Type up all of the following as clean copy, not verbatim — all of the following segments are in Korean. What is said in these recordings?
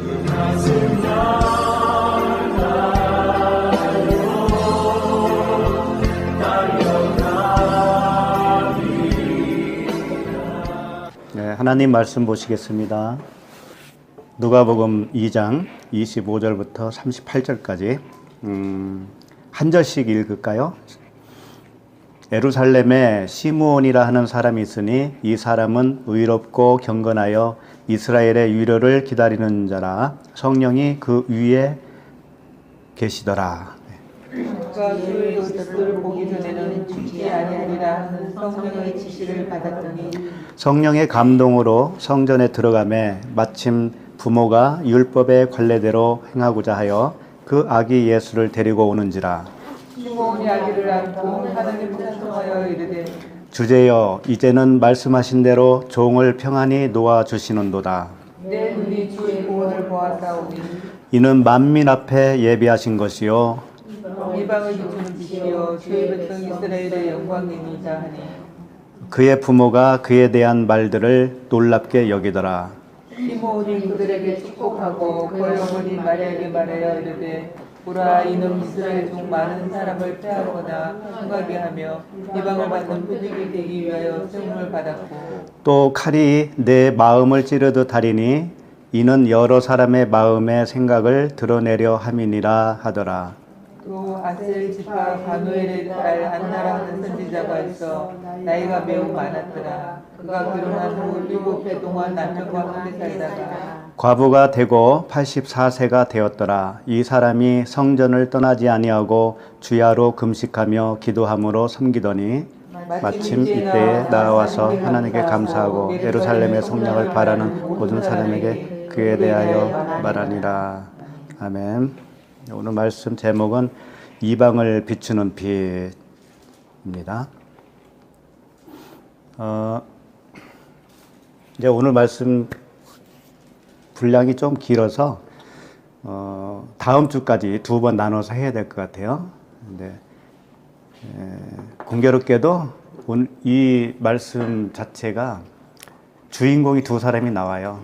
네, 하나님 말씀 보시겠습니다. 누가복음 2장 25절부터 38절까지 한 절씩 읽을까요? 예루살렘에 시므온이라 하는 사람이 있으니 이 사람은 의롭고 경건하여 이스라엘의 위로를 기다리는 자라. 성령이 그 위에 계시더라. 그가 그의 의를 보기 전에는 죽지 아니하리라 하는 성령의 지시를 받았더니 성령의 감동으로 성전에 들어가매 마침 부모가 율법의 관례대로 행하고자 하여 그 아기 예수를 데리고 오는지라. 시므온이 아기를 안고 하나님을 찬송하여 이르되 주제여 이제는 말씀하신 대로 종을 평안히 놓아 주시는도다. 내 눈이 주의 구원을 보았사오니 이는 만민 앞에 예비하신 것이요 이방을 비추는 빛이요 주의 백성 이스라엘의 영광이니이다 하니 그의 부모가 그에 대한 말들을 놀랍게 여기더라. 시므온이 그들에게 축복하고 그의 어머니 마리아에게 말하여 이르되 보라 이는 이스라엘 중 많은 사람을 패하거나 흥하게 하며 이방을 받는 표적이 되기 위하여 세움을 받았고 또 칼이 내 마음을 찌르듯 하리니 이는 여러 사람의 마음의 생각을 드러내려 함이니라 하더라. 또 아셀 지파 바누엘의 딸 안나라 하는 선지자가 있어 나이가 매우 많았더라. 그가 결혼한 후 7해 동안 남편과 함께 살다가 과부가 되고 84세가 되었더라. 이 사람이 성전을 떠나지 아니하고 주야로 금식하며 기도함으로 섬기더니 마침 이때에 나와서 하나님께 감사하고 예루살렘의 성령을 바라는 모든 사람에게 그에 대하여 말하니라. 아멘. 오늘 말씀 제목은 이방을 비추는 빛입니다. 이제 오늘 말씀 분량이 좀 길어서 다음 주까지 2번 나눠서 해야 될 것 같아요. 근데 공교롭게도 오늘 이 말씀 자체가 주인공이 두 사람이 나와요.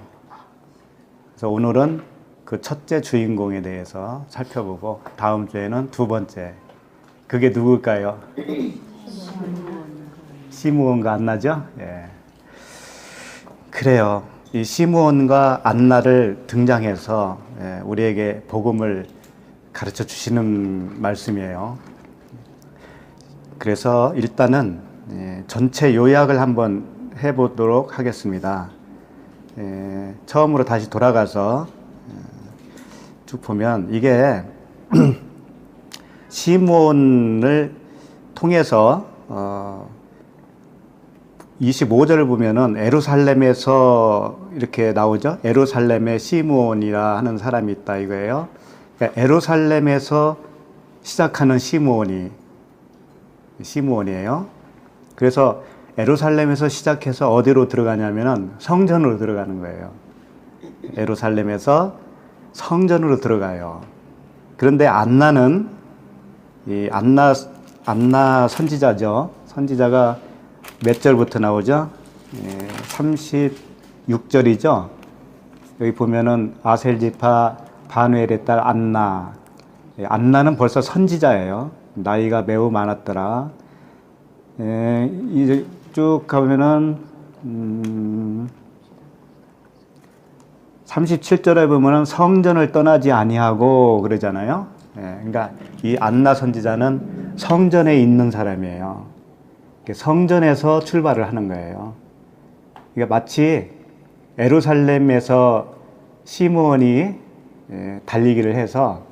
그래서 오늘은 그 첫째 주인공에 대해서 살펴보고 다음 주에는 두 번째. 그게 누굴까요? 시므온과 안나죠? 예. 그래요. 이 시므온과 안나를 등장해서 우리에게 복음을 가르쳐 주시는 말씀이에요. 그래서 일단은 전체 요약을 한번 해보도록 하겠습니다. 처음으로 다시 돌아가서 쭉 보면 이게 시므온을 통해서 25절을 보면은 예루살렘에서 이렇게 나오죠. 예루살렘에 시므온이라 하는 사람이 있다 이거예요. 그러니까 예루살렘에서 시작하는 시므온이에요. 그래서 예루살렘에서 시작해서 어디로 들어가냐면은 성전으로 들어가는 거예요. 예루살렘에서 성전으로 들어가요. 그런데 안나는 이 안나 선지자죠. 선지자가 몇 절부터 나오죠? 36절이죠. 여기 보면은 아셀 지파 바누엘의 딸 안나. 안나는 벌써 선지자예요. 나이가 매우 많았더라. 이제 쭉 가면은 37절에 보면은 성전을 떠나지 아니하고 그러잖아요. 그러니까 이 안나 선지자는 성전에 있는 사람이에요. 성전에서 출발을 하는 거예요. 그러니까 마치 예루살렘에서 시므온이 달리기를 해서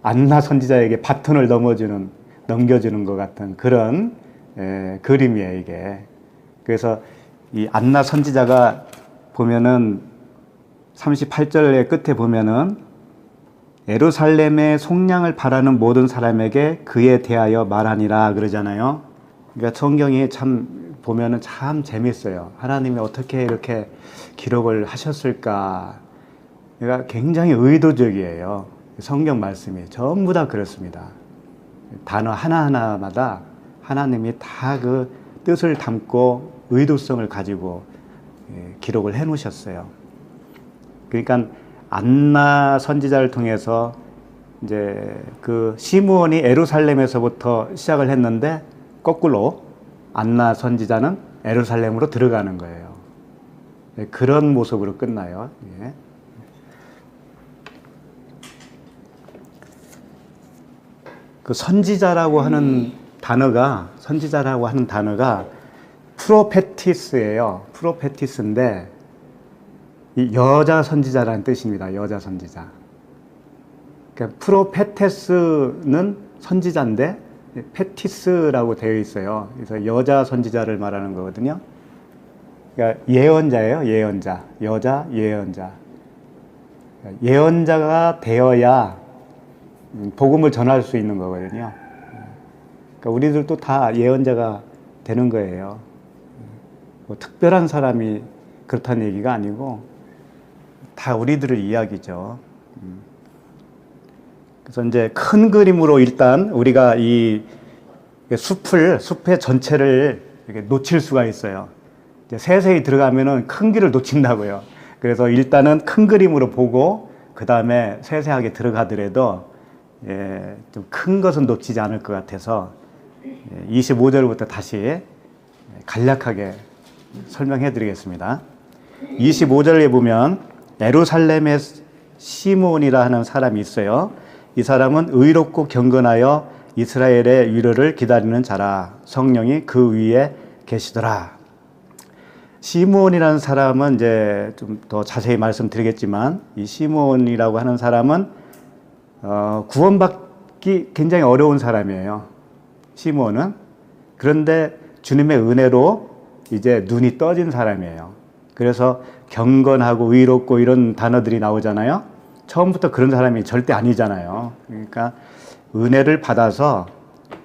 안나 선지자에게 바톤을 넘겨주는 것 같은 그런 그림이에요, 이게. 그래서 이 안나 선지자가 보면은 38절의 끝에 보면은 예루살렘의 속량을 바라는 모든 사람에게 그에 대하여 말하니라 그러잖아요. 그러니까 성경이 참 보면은 참 재밌어요. 하나님이 어떻게 이렇게 기록을 하셨을까. 그러니까 굉장히 의도적이에요. 성경 말씀이 전부 다 그렇습니다. 단어 하나하나마다 하나님이 다 그 뜻을 담고 의도성을 가지고 기록을 해 놓으셨어요. 그러니까 안나 선지자를 통해서 이제 그 시므온이 예루살렘에서부터 시작을 했는데 거꾸로 안나 선지자는 예루살렘으로 들어가는 거예요. 네, 그런 모습으로 끝나요. 예. 그 선지자라고 하는 단어가 프로페티스예요. 프로페티스인데 이 여자 선지자라는 뜻입니다. 여자 선지자. 그러니까 프로페테스는 선지자인데 페티스라고 되어 있어요. 그래서 여자 선지자를 말하는 거거든요. 그러니까 예언자예요. 예언자. 여자 예언자. 그러니까 예언자가 되어야 복음을 전할 수 있는 거거든요. 그러니까 우리들도 다 예언자가 되는 거예요. 뭐 특별한 사람이 그렇다는 얘기가 아니고 다 우리들의 이야기죠. 그래서 이제 큰 그림으로 일단 우리가 이 숲의 전체를 이렇게 놓칠 수가 있어요. 이제 세세히 들어가면은 큰 길을 놓친다고요. 그래서 일단은 큰 그림으로 보고 그 다음에 세세하게 들어가더라도 좀 큰 것은 놓치지 않을 것 같아서 25절부터 다시 간략하게 설명해 드리겠습니다. 25절에 보면 예루살렘의 시므온이라 하는 사람이 있어요. 이 사람은 의롭고 경건하여 이스라엘의 위로를 기다리는 자라. 성령이 그 위에 계시더라. 시므온이라는 사람은 이제 좀 더 자세히 말씀드리겠지만 이 시므온이라고 하는 사람은 구원받기 굉장히 어려운 사람이에요. 시므온은. 그런데 주님의 은혜로 이제 눈이 떠진 사람이에요. 그래서 경건하고 의롭고 이런 단어들이 나오잖아요. 처음부터 그런 사람이 절대 아니잖아요. 그러니까 은혜를 받아서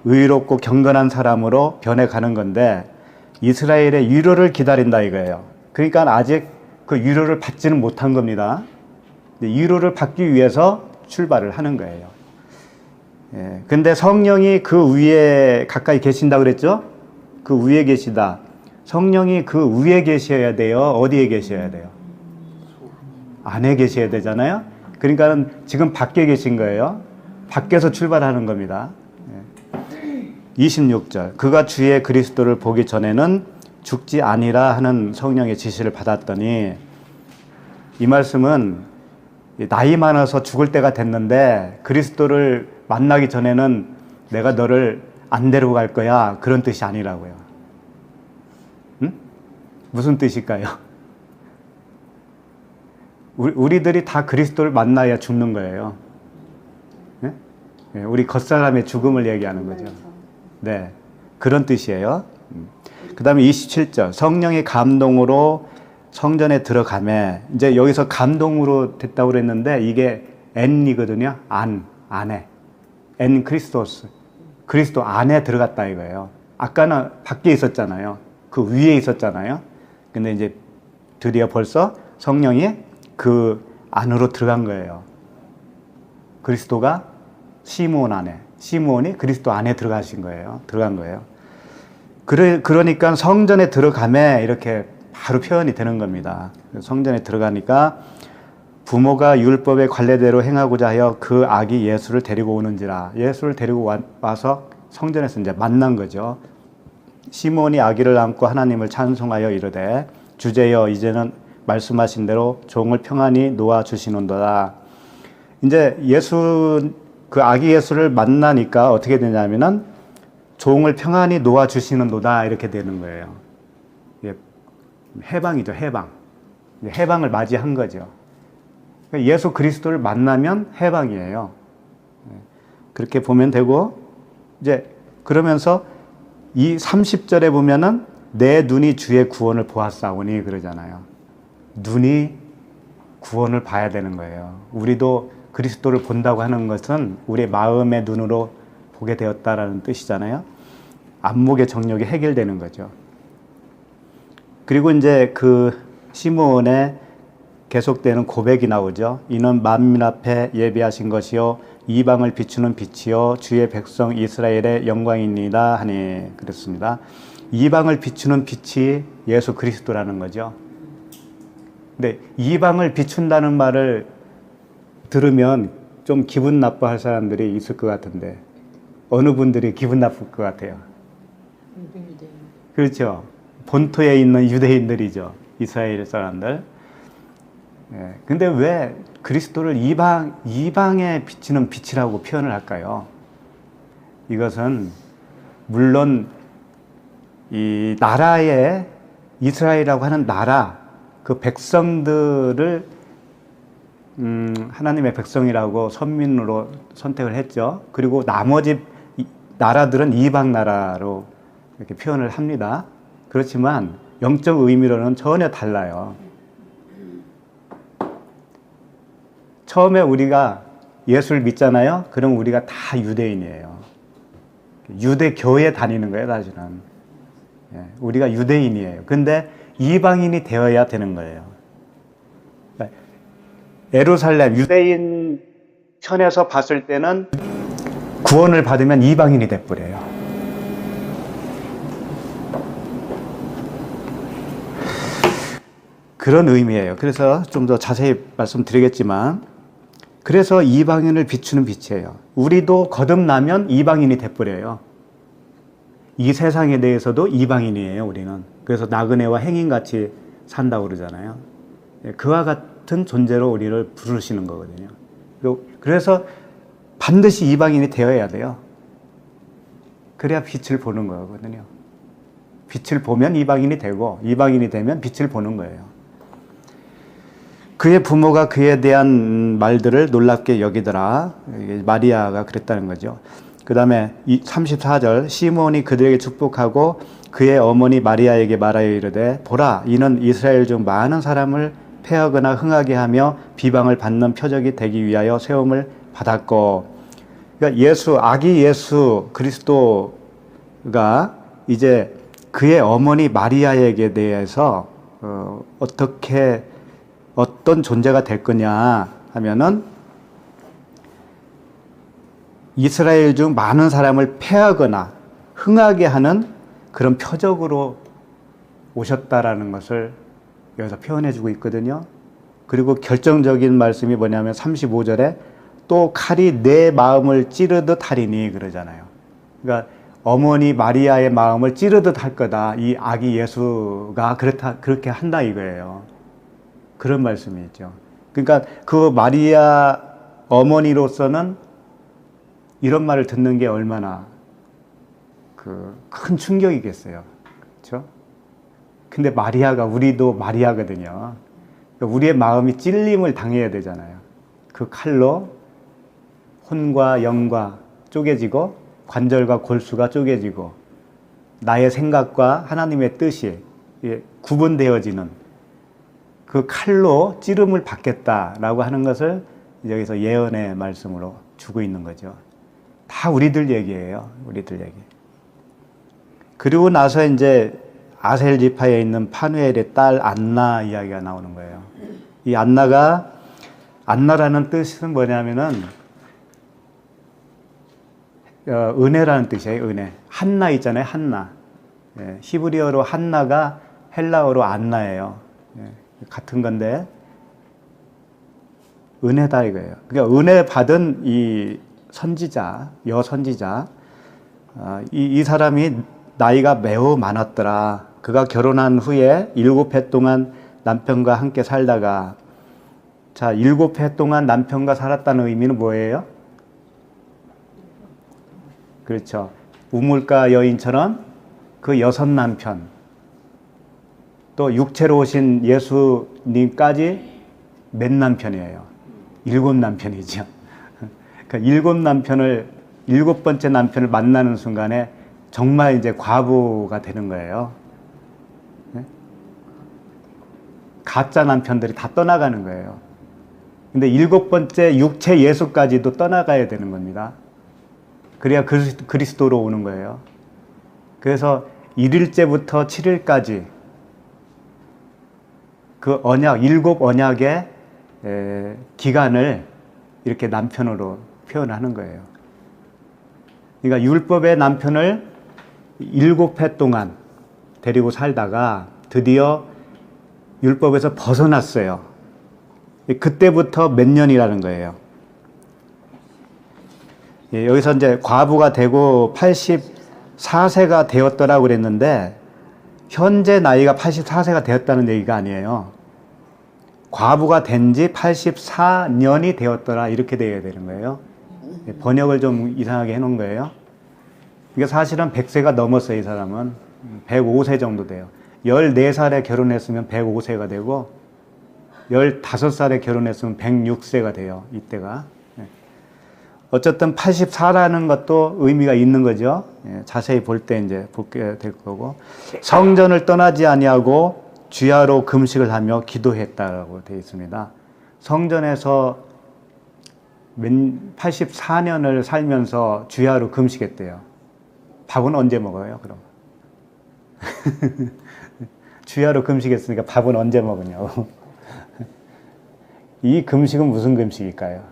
의롭고 경건한 사람으로 변해가는 건데 이스라엘의 위로를 기다린다 이거예요. 그러니까 아직 그 위로를 받지는 못한 겁니다. 위로를 받기 위해서 출발을 하는 거예요. 근데 성령이 그 위에 가까이 계신다 그랬죠? 그 위에 계시다. 성령이 그 위에 계셔야 돼요? 어디에 계셔야 돼요? 안에 계셔야 되잖아요? 그러니까 지금 밖에 계신 거예요. 밖에서 출발하는 겁니다. 26절. 그가 주의 그리스도를 보기 전에는 죽지 아니라 하는 성령의 지시를 받았더니 이 말씀은 나이 많아서 죽을 때가 됐는데 그리스도를 만나기 전에는 내가 너를 안 데리고 갈 거야. 그런 뜻이 아니라고요. 응? 무슨 뜻일까요? 우리들이 다 그리스도를 만나야 죽는 거예요. 네? 우리 겉사람의 죽음을 얘기하는 거죠. 네, 그런 뜻이에요. 그 다음에 27절. 성령의 감동으로 성전에 들어가매. 이제 여기서 감동으로 됐다고 그랬는데 이게 N이거든요. 안에. N 크리스토스. 그리스도 안에 들어갔다 이거예요. 아까는 밖에 있었잖아요. 그 위에 있었잖아요. 근데 이제 드디어 벌써 성령이 그 안으로 들어간 거예요. 그리스도가 시므온 안에, 시므온이 그리스도 안에 들어간 거예요. 그러니까 성전에 들어가매 이렇게 바로 표현이 되는 겁니다. 성전에 들어가니까 부모가 율법의 관례대로 행하고자 하여 그 아기 예수를 데리고 오는지라. 예수를 데리고 와서 성전에서 이제 만난 거죠. 시므온이 아기를 안고 하나님을 찬송하여 이르되 주제여 이제는 말씀하신 대로 종을 평안히 놓아 주시는도다. 이제 그 아기 예수를 만나니까 어떻게 되냐면은 종을 평안히 놓아 주시는도다 이렇게 되는 거예요. 해방이죠, 해방. 해방을 맞이한 거죠. 예수 그리스도를 만나면 해방이에요. 그렇게 보면 되고 이제 그러면서 이 30절에 보면은 내 눈이 주의 구원을 보았사오니 그러잖아요. 눈이 구원을 봐야 되는 거예요. 우리도 그리스도를 본다고 하는 것은 우리의 마음의 눈으로 보게 되었다라는 뜻이잖아요. 안목의 정욕이 해결되는 거죠. 그리고 이제 그 시므온의 계속되는 고백이 나오죠. 이는 만민 앞에 예비하신 것이요 이방을 비추는 빛이요 주의 백성 이스라엘의 영광이니이다 하니 그랬습니다. 이방을 비추는 빛이 예수 그리스도라는 거죠. 근데 이방을 비춘다는 말을 들으면 좀 기분 나빠할 사람들이 있을 것 같은데 어느 분들이 기분 나쁠 것 같아요? 그렇죠. 본토에 있는 유대인들이죠. 이스라엘 사람들. 예. 근데 왜 그리스도를 이방에 비치는 빛이라고 표현을 할까요? 이것은 물론 이 나라의 이스라엘이라고 하는 나라, 그 백성들을 하나님의 백성이라고 선민으로 선택을 했죠. 그리고 나머지 나라들은 이방 나라로 이렇게 표현을 합니다. 그렇지만 영적 의미로는 전혀 달라요. 처음에 우리가 예수를 믿잖아요. 그럼 우리가 다 유대인이에요. 유대 교회에 다니는 거예요, 사실은. 우리가 유대인이에요. 근데 이방인이 되어야 되는 거예요. 예루살렘 유대인 편에서 봤을 때는 구원을 받으면 이방인이 돼버려요. 그런 의미예요. 그래서 좀 더 자세히 말씀드리겠지만, 그래서 이방인을 비추는 빛이에요. 우리도 거듭나면 이방인이 돼버려요. 이 세상에 대해서도 이방인이에요, 우리는. 그래서 나그네와 행인같이 산다고 그러잖아요. 그와 같은 존재로 우리를 부르시는 거거든요. 그래서 반드시 이방인이 되어야 돼요. 그래야 빛을 보는 거거든요. 빛을 보면 이방인이 되고, 이방인이 되면 빛을 보는 거예요. 그의 부모가 그에 대한 말들을 놀랍게 여기더라. 마리아가 그랬다는 거죠. 그 다음에 34절, 시몬이 그들에게 축복하고 그의 어머니 마리아에게 말하여 이르되, 보라, 이는 이스라엘 중 많은 사람을 패하거나 흥하게 하며 비방을 받는 표적이 되기 위하여 세움을 받았고. 그러니까 아기 예수 그리스도가 이제 그의 어머니 마리아에게 대해서 어떤 존재가 될 거냐 하면은, 이스라엘 중 많은 사람을 패하거나 흥하게 하는 그런 표적으로 오셨다라는 것을 여기서 표현해주고 있거든요. 그리고 결정적인 말씀이 뭐냐면 35절에 또 칼이 내 마음을 찌르듯 하리니 그러잖아요. 그러니까 어머니 마리아의 마음을 찌르듯 할 거다. 이 아기 예수가 그렇게 한다 이거예요. 그런 말씀이 있죠. 그러니까 그 마리아 어머니로서는 이런 말을 듣는 게 얼마나 큰 충격이겠어요. 그렇죠? 근데 우리도 마리아거든요. 그러니까 우리의 마음이 찔림을 당해야 되잖아요. 그 칼로 혼과 영과 쪼개지고 관절과 골수가 쪼개지고 나의 생각과 하나님의 뜻이 구분되어지는 그 칼로 찌름을 받겠다라고 하는 것을 여기서 예언의 말씀으로 주고 있는 거죠. 다 우리들 얘기예요. 우리들 얘기. 그리고 나서 이제 아셀 지파에 있는 파누엘의 딸 안나 이야기가 나오는 거예요. 이 안나라는 뜻은 뭐냐면은 은혜라는 뜻이에요. 은혜. 한나 있잖아요. 한나. 히브리어로 한나가 헬라어로 안나예요. 같은 건데 은혜다 이거예요. 그러니까 은혜 받은 이 선지자, 여선지자, 이 사람이 나이가 매우 많았더라. 그가 결혼한 후에 7해 동안 남편과 함께 살다가, 자, 7해 동안 남편과 살았다는 의미는 뭐예요? 그렇죠. 우물가 여인처럼 그 6 남편, 또 육체로 오신 예수님까지 몇 남편이에요? 7 남편이죠. 그러니까 7번째 남편을 만나는 순간에 정말 이제 과부가 되는 거예요. 가짜 남편들이 다 떠나가는 거예요. 근데 7번째 육체 예수까지도 떠나가야 되는 겁니다. 그래야 그리스도로 오는 거예요. 그래서 1일째부터 7일까지 그 언약, 7 언약의 기간을 이렇게 남편으로 표현하는 거예요. 그러니까 율법의 남편을 7해 동안 데리고 살다가 드디어 율법에서 벗어났어요. 그때부터 몇 년이라는 거예요? 예, 여기서 이제 과부가 되고 84세가 되었더라고 그랬는데 현재 나이가 84세가 되었다는 얘기가 아니에요. 과부가 된 지 84년이 되었더라 이렇게 돼야 되는 거예요. 예, 번역을 좀 이상하게 해놓은 거예요. 이게 사실은 100세가 넘었어요. 이 사람은 105세 정도 돼요. 14살에 결혼했으면 105세가 되고 15살에 결혼했으면 106세가 돼요. 이때가. 어쨌든 84라는 것도 의미가 있는 거죠. 자세히 볼 때 이제 보게 될 거고. 성전을 떠나지 아니하고 주야로 금식을 하며 기도했다라고 되어 있습니다. 성전에서 84년을 살면서 주야로 금식했대요. 밥은 언제 먹어요, 그럼? 주야로 금식했으니까 밥은 언제 먹으냐고. 이 금식은 무슨 금식일까요?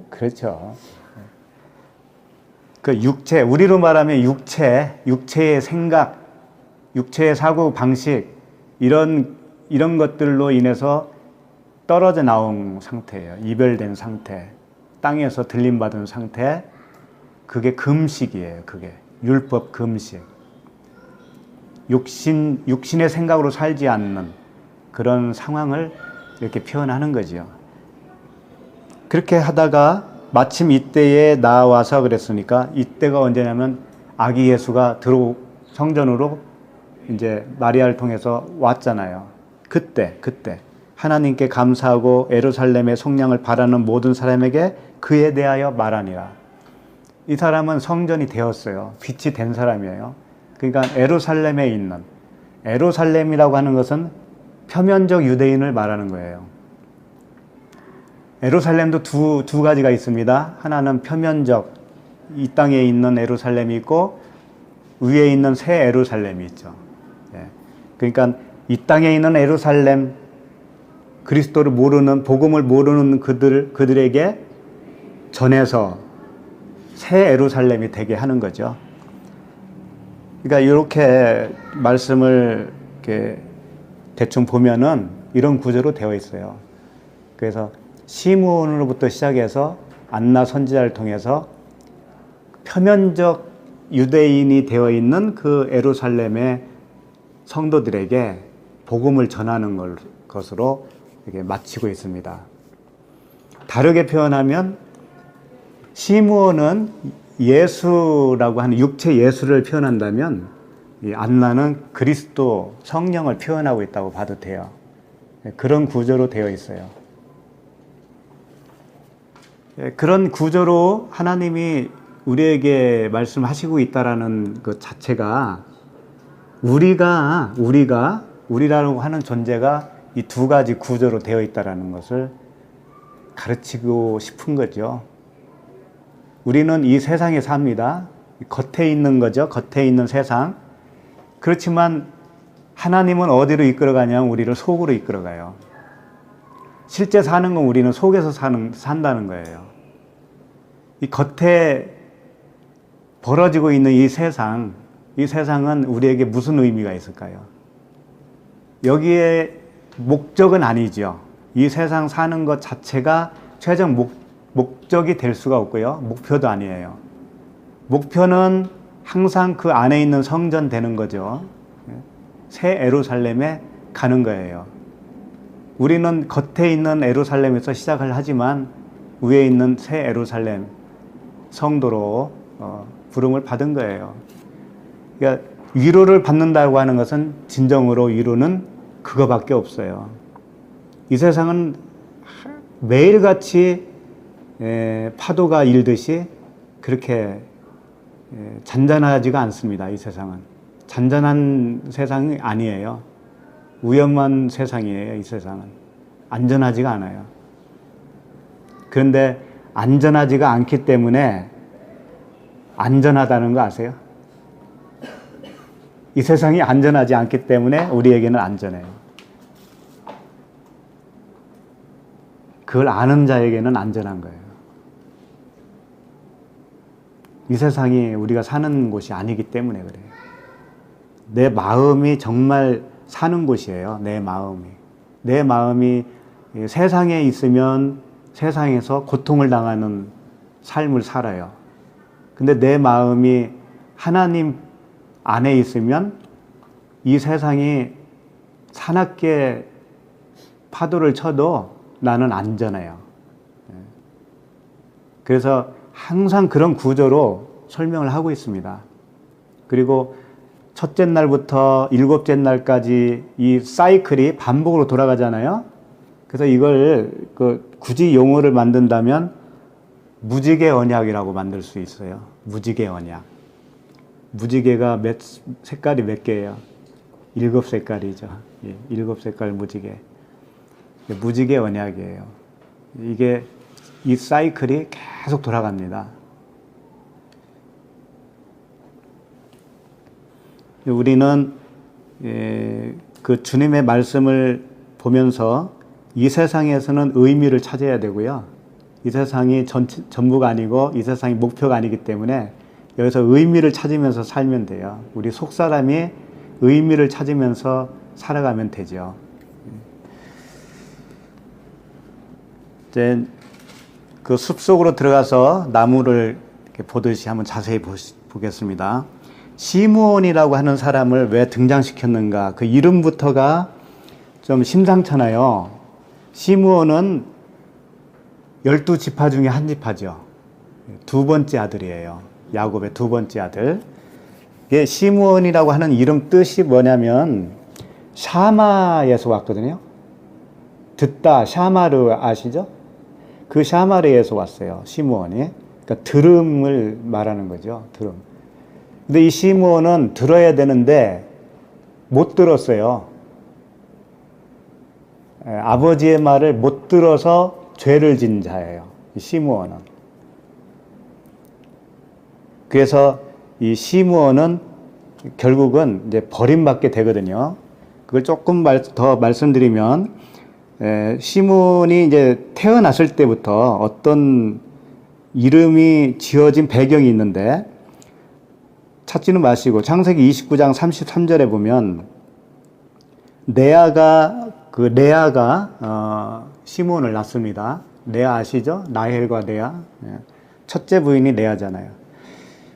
그렇죠. 그 육체, 우리로 말하면 육체의 생각, 육체의 사고 방식, 이런 것들로 인해서 떨어져 나온 상태예요. 이별된 상태, 땅에서 들림받은 상태, 그게 금식이에요. 그게 율법 금식. 육신의 생각으로 살지 않는 그런 상황을 이렇게 표현하는 거죠. 그렇게 하다가 마침 이때에 나와서 그랬으니까 이때가 언제냐면 아기 예수가 성전으로 이제 마리아를 통해서 왔잖아요. 그때 하나님께 감사하고 예루살렘의 속량을 바라는 모든 사람에게 그에 대하여 말하니라. 이 사람은 성전이 되었어요. 빛이 된 사람이에요. 그러니까 에루살렘이라고 하는 것은 표면적 유대인을 말하는 거예요. 에루살렘도 두 가지가 있습니다. 하나는 표면적, 이 땅에 있는 에루살렘이 있고 위에 있는 새 에루살렘이 있죠. 그러니까 이 땅에 있는 에루살렘, 그리스도를 모르는, 복음을 모르는 그들에게 전해서 새 에루살렘이 되게 하는 거죠. 그러니까 이렇게 말씀을 이렇게 대충 보면은 이런 구조로 되어 있어요. 그래서 시므온으로부터 시작해서 안나 선지자를 통해서 표면적 유대인이 되어 있는 그 예루살렘의 성도들에게 복음을 전하는 것으로 이렇게 마치고 있습니다. 다르게 표현하면 시므온은 예수라고 하는 육체 예수를 표현한다면 이 안나는 그리스도 성령을 표현하고 있다고 봐도 돼요. 그런 구조로 되어 있어요. 그런 구조로 하나님이 우리에게 말씀하시고 있다라는 것 자체가 우리라고 하는 존재가 이 두 가지 구조로 되어 있다라는 것을 가르치고 싶은 거죠. 우리는 이 세상에 삽니다. 겉에 있는 거죠. 겉에 있는 세상. 그렇지만 하나님은 어디로 이끌어가냐면 우리를 속으로 이끌어가요. 실제 사는 건 우리는 속에서 산다는 거예요. 이 겉에 벌어지고 있는 이 세상은 우리에게 무슨 의미가 있을까요? 여기에 목적은 아니죠. 이 세상 사는 것 자체가 최종 목적이 될 수가 없고요. 목표도 아니에요. 목표는 항상 그 안에 있는 성전 되는 거죠. 새 예루살렘에 가는 거예요. 우리는 겉에 있는 예루살렘에서 시작을 하지만 위에 있는 새 예루살렘 성도로 부름을 받은 거예요. 그러니까 위로를 받는다고 하는 것은 진정으로 위로는 그거밖에 없어요. 이 세상은 매일같이 파도가 일듯이 그렇게 잔잔하지가 않습니다. 이 세상은 잔잔한 세상이 아니에요. 위험한 세상이에요. 이 세상은 안전하지가 않아요. 그런데 안전하지가 않기 때문에 안전하다는 거 아세요? 이 세상이 안전하지 않기 때문에 우리에게는 안전해요. 그걸 아는 자에게는 안전한 거예요. 이 세상이 우리가 사는 곳이 아니기 때문에 그래요. 내 마음이 정말 사는 곳이에요. 내 마음이 세상에 있으면 세상에서 고통을 당하는 삶을 살아요. 근데 내 마음이 하나님 안에 있으면 이 세상이 사납게 파도를 쳐도 나는 안전해요. 그래서 항상 그런 구조로 설명을 하고 있습니다. 그리고 첫째 날부터 일곱째 날까지 이 사이클이 반복으로 돌아가잖아요. 그래서 이걸 굳이 용어를 만든다면 무지개 언약이라고 만들 수 있어요. 무지개 언약. 무지개가 색깔이 몇 개예요? 7색깔이죠. 예, 7색깔 무지개. 무지개 언약이에요. 이게 이 사이클이 계속 돌아갑니다. 우리는 그 주님의 말씀을 보면서 이 세상에서는 의미를 찾아야 되고요. 이 세상이 전부가 아니고 이 세상이 목표가 아니기 때문에 여기서 의미를 찾으면서 살면 돼요. 우리 속사람이 의미를 찾으면서 살아가면 되죠. 이제 그 숲속으로 들어가서 나무를 이렇게 보듯이 한번 자세히 보겠습니다. 시므온이라고 하는 사람을 왜 등장시켰는가? 그 이름부터가 좀 심상찮아요. 시므온은 12지파 중에 한 지파죠. 두 번째 아들이에요. 야곱의 두 번째 아들. 이게 시므온이라고 하는 이름 뜻이 뭐냐면 샤마에서 왔거든요. 듣다, 샤마르 아시죠? 그 샤마르에서 왔어요. 시므온이. 그러니까 들음을 말하는 거죠. 들음. 근데 이 시므온은 들어야 되는데 못 들었어요. 아버지의 말을 못 들어서 죄를 진 자예요. 이 시므온은. 그래서 이 시므온은 결국은 이제 버림받게 되거든요. 그걸 조금 더 말씀드리면 시므온이 이제 태어났을 때부터 어떤 이름이 지어진 배경이 있는데 찾지는 마시고 창세기 29장 33절에 보면 레아가 시므온을 낳습니다. 레아 아시죠? 라헬과 레아. 첫째 부인이 레아잖아요.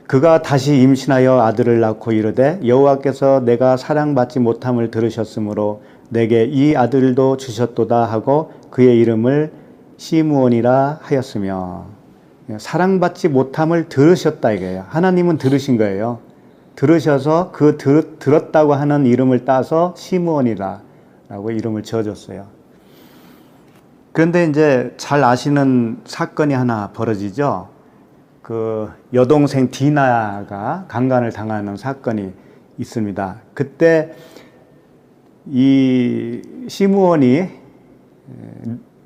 그가 다시 임신하여 아들을 낳고 이르되 여호와께서 내가 사랑받지 못함을 들으셨으므로 내게 이 아들도 주셨도다 하고 그의 이름을 시므온이라 하였으며, 사랑받지 못함을 들으셨다 이거예요. 하나님은 들으신 거예요. 들으셔서 들었다고 하는 이름을 따서 시므온이라고 이름을 지어줬어요. 그런데 이제 잘 아시는 사건이 하나 벌어지죠. 그 여동생 디나가 강간을 당하는 사건이 있습니다. 그때 이 시므온이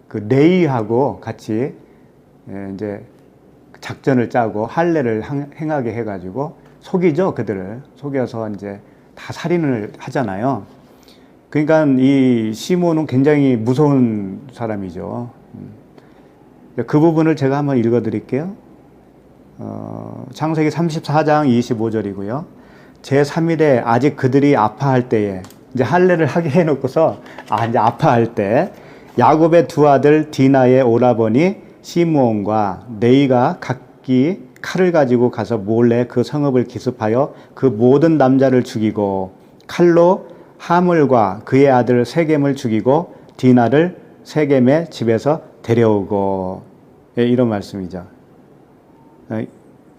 그 레이하고 같이 이제 작전을 짜고 할례를 행하게 해가지고 속이죠. 그들을 속여서 이제 다 살인을 하잖아요. 그러니까 이 시므온은 굉장히 무서운 사람이죠. 그 부분을 제가 한번 읽어드릴게요. 창세기 34장 25절이고요. 제3일에 아직 그들이 아파할 때에 이제 할례를 하게 해놓고서 이제 아파할 때 야곱의 두 아들 디나의 오라버니 시므온과 레이가 각기 칼을 가지고 가서 몰래 그 성읍을 기습하여 그 모든 남자를 죽이고 칼로 하물과 그의 아들 세겜을 죽이고 디나를 세겜의 집에서 데려오고, 이런 말씀이죠.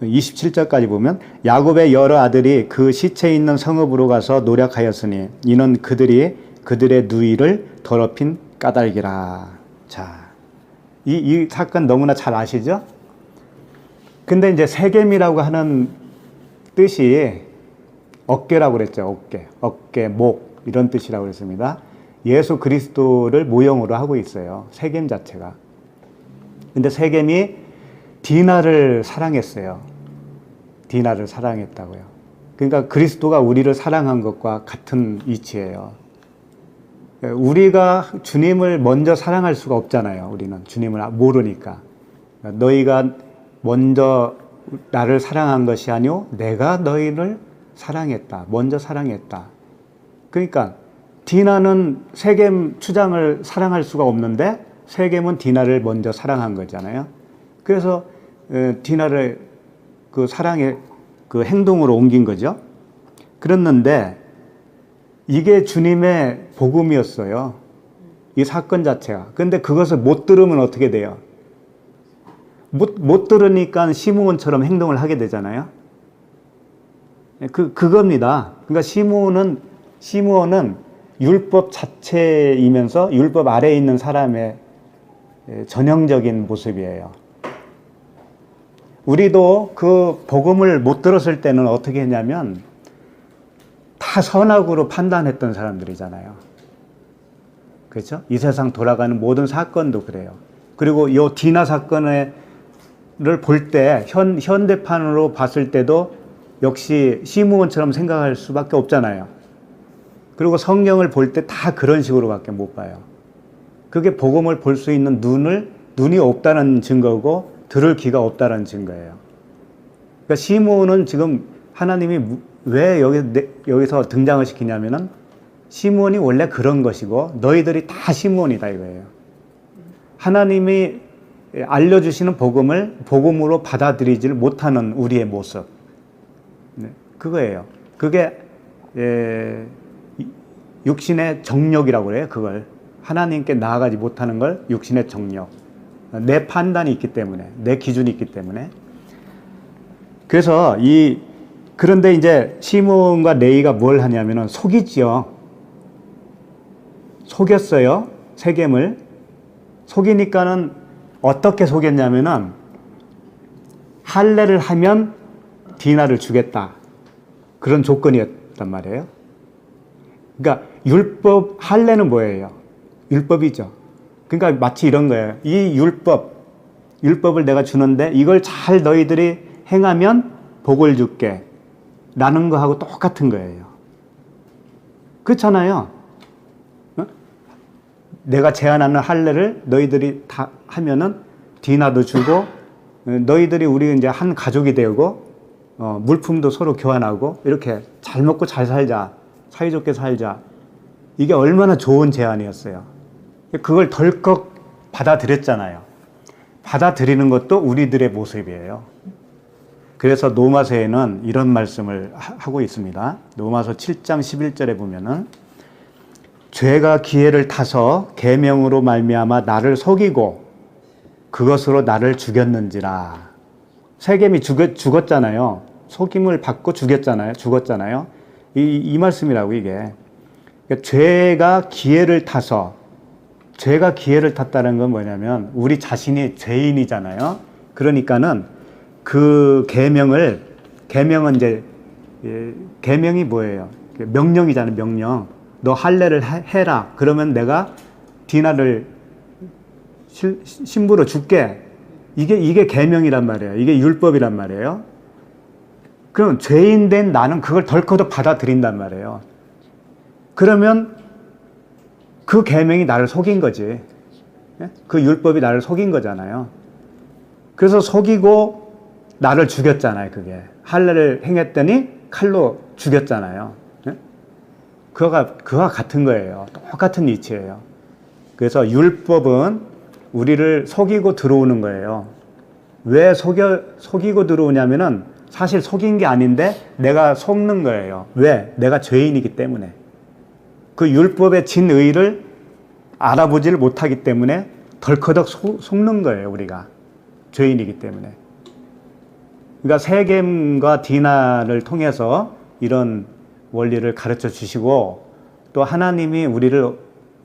27절까지 보면 야곱의 여러 아들이 그 시체 있는 성읍으로 가서 노력하였으니 이는 그들이 그들의 누이를 더럽힌 까닭이라. 자, 이 사건 너무나 잘 아시죠? 근데 이제 세겜이라고 하는 뜻이 어깨라고 그랬죠. 어깨, 목 이런 뜻이라고 그랬습니다. 예수 그리스도를 모형으로 하고 있어요. 세겜 자체가. 근데 세겜이 디나를 사랑했어요. 디나를 사랑했다고요. 그러니까 그리스도가 우리를 사랑한 것과 같은 이치예요. 우리가 주님을 먼저 사랑할 수가 없잖아요. 우리는 주님을 모르니까. 너희가 먼저 나를 사랑한 것이 아니오 내가 너희를 사랑했다. 먼저 사랑했다. 그러니까 디나는 세겜 추장을 사랑할 수가 없는데 세겜은 디나를 먼저 사랑한 거잖아요. 그래서 디나를 그 사랑의 그 행동으로 옮긴 거죠. 그랬는데 이게 주님의 복음이었어요. 이 사건 자체가. 근데 그것을 못 들으면 어떻게 돼요? 못 들으니까 시므온처럼 행동을 하게 되잖아요. 그겁니다. 그러니까 시므온은 율법 자체이면서 율법 아래에 있는 사람의 전형적인 모습이에요. 우리도 그 복음을 못 들었을 때는 어떻게 했냐면 다 선악으로 판단했던 사람들이잖아요. 그렇죠? 이 세상 돌아가는 모든 사건도 그래요. 그리고 이 디나 사건을 볼 때 현대판으로 봤을 때도 역시 시므온처럼 생각할 수밖에 없잖아요. 그리고 성경을 볼 때 다 그런 식으로밖에 못 봐요. 그게 복음을 볼 수 있는 눈이 없다는 증거고 들을 귀가 없다는 증거예요. 그러니까 시므온은 지금 하나님이 왜 여기서 등장을 시키냐면은 시므온이 원래 그런 것이고 너희들이 다 시므온이다 이거예요. 하나님이 알려주시는 복음을 복음으로 받아들이지를 못하는 우리의 모습. 네, 그거예요. 그게 육신의 정욕이라고 그래요. 그걸 하나님께 나아가지 못하는 걸 육신의 정욕. 내 판단이 있기 때문에, 내 기준이 있기 때문에. 그래서 그런데 이제 시므온과 레위가 뭘 하냐면은 속이지요. 속였어요. 세겜을. 속이니까는 어떻게 속였냐면은 할례를 하면 디나를 주겠다. 그런 조건이었단 말이에요. 그러니까 율법, 할례는 뭐예요? 율법이죠. 그러니까 마치 이런 거예요. 이 율법을 내가 주는데 이걸 잘 너희들이 행하면 복을 줄게. 라는 거하고 똑같은 거예요. 그렇잖아요. 어? 내가 제안하는 할례를 너희들이 다 하면은 디나도 주고 너희들이 우리 이제 한 가족이 되고 물품도 서로 교환하고 이렇게 잘 먹고 잘 살자. 사이좋게 살자. 이게 얼마나 좋은 제안이었어요. 그걸 덜컥 받아들였잖아요. 받아들이는 것도 우리들의 모습이에요. 그래서 로마서에는 이런 말씀을 하고 있습니다. 로마서 7장 11절에 보면은 죄가 기회를 타서 계명으로 말미암아 나를 속이고 그것으로 나를 죽였는지라. 세겜이 죽었잖아요. 속임을 받고 죽었잖아요. 이 말씀이라고 이게. 그러니까 죄가 기회를 탔다는 건 뭐냐면 우리 자신이 죄인이잖아요. 그러니까는 그 계명은 이제 계명이 뭐예요? 명령이잖아요. 명령. 너 할례를 해라. 그러면 내가 디나를 신부로 줄게. 이게 계명이란 말이에요. 이게 율법이란 말이에요. 그럼 죄인 된 나는 그걸 덜커덕 받아들인단 말이에요. 그러면 그 계명이 나를 속인 거지. 그 율법이 나를 속인 거잖아요. 그래서 속이고 나를 죽였잖아요. 그게 할례를 행했더니 칼로 죽였잖아요. 그와 같은 거예요. 똑같은 이치예요. 그래서 율법은 우리를 속이고 들어오는 거예요. 왜 속이고 들어오냐면은 사실 속인 게 아닌데 내가 속는 거예요. 왜? 내가 죄인이기 때문에. 그 율법의 진의를 알아보지를 못하기 때문에 덜커덕 속는 거예요. 우리가 죄인이기 때문에. 그러니까 세겜과 디나를 통해서 이런 원리를 가르쳐 주시고 또 하나님이 우리를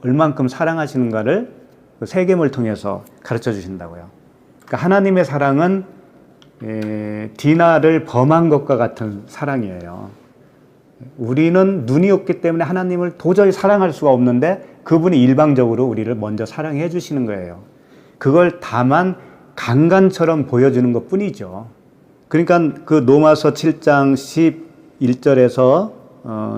얼만큼 사랑하시는가를 세겜을 통해서 가르쳐 주신다고요. 그러니까 하나님의 사랑은 디나를 범한 것과 같은 사랑이에요. 우리는 눈이 없기 때문에 하나님을 도저히 사랑할 수가 없는데 그분이 일방적으로 우리를 먼저 사랑해 주시는 거예요. 그걸 다만 강간처럼 보여주는 것 뿐이죠. 그러니까 그 로마서 7장 11절에서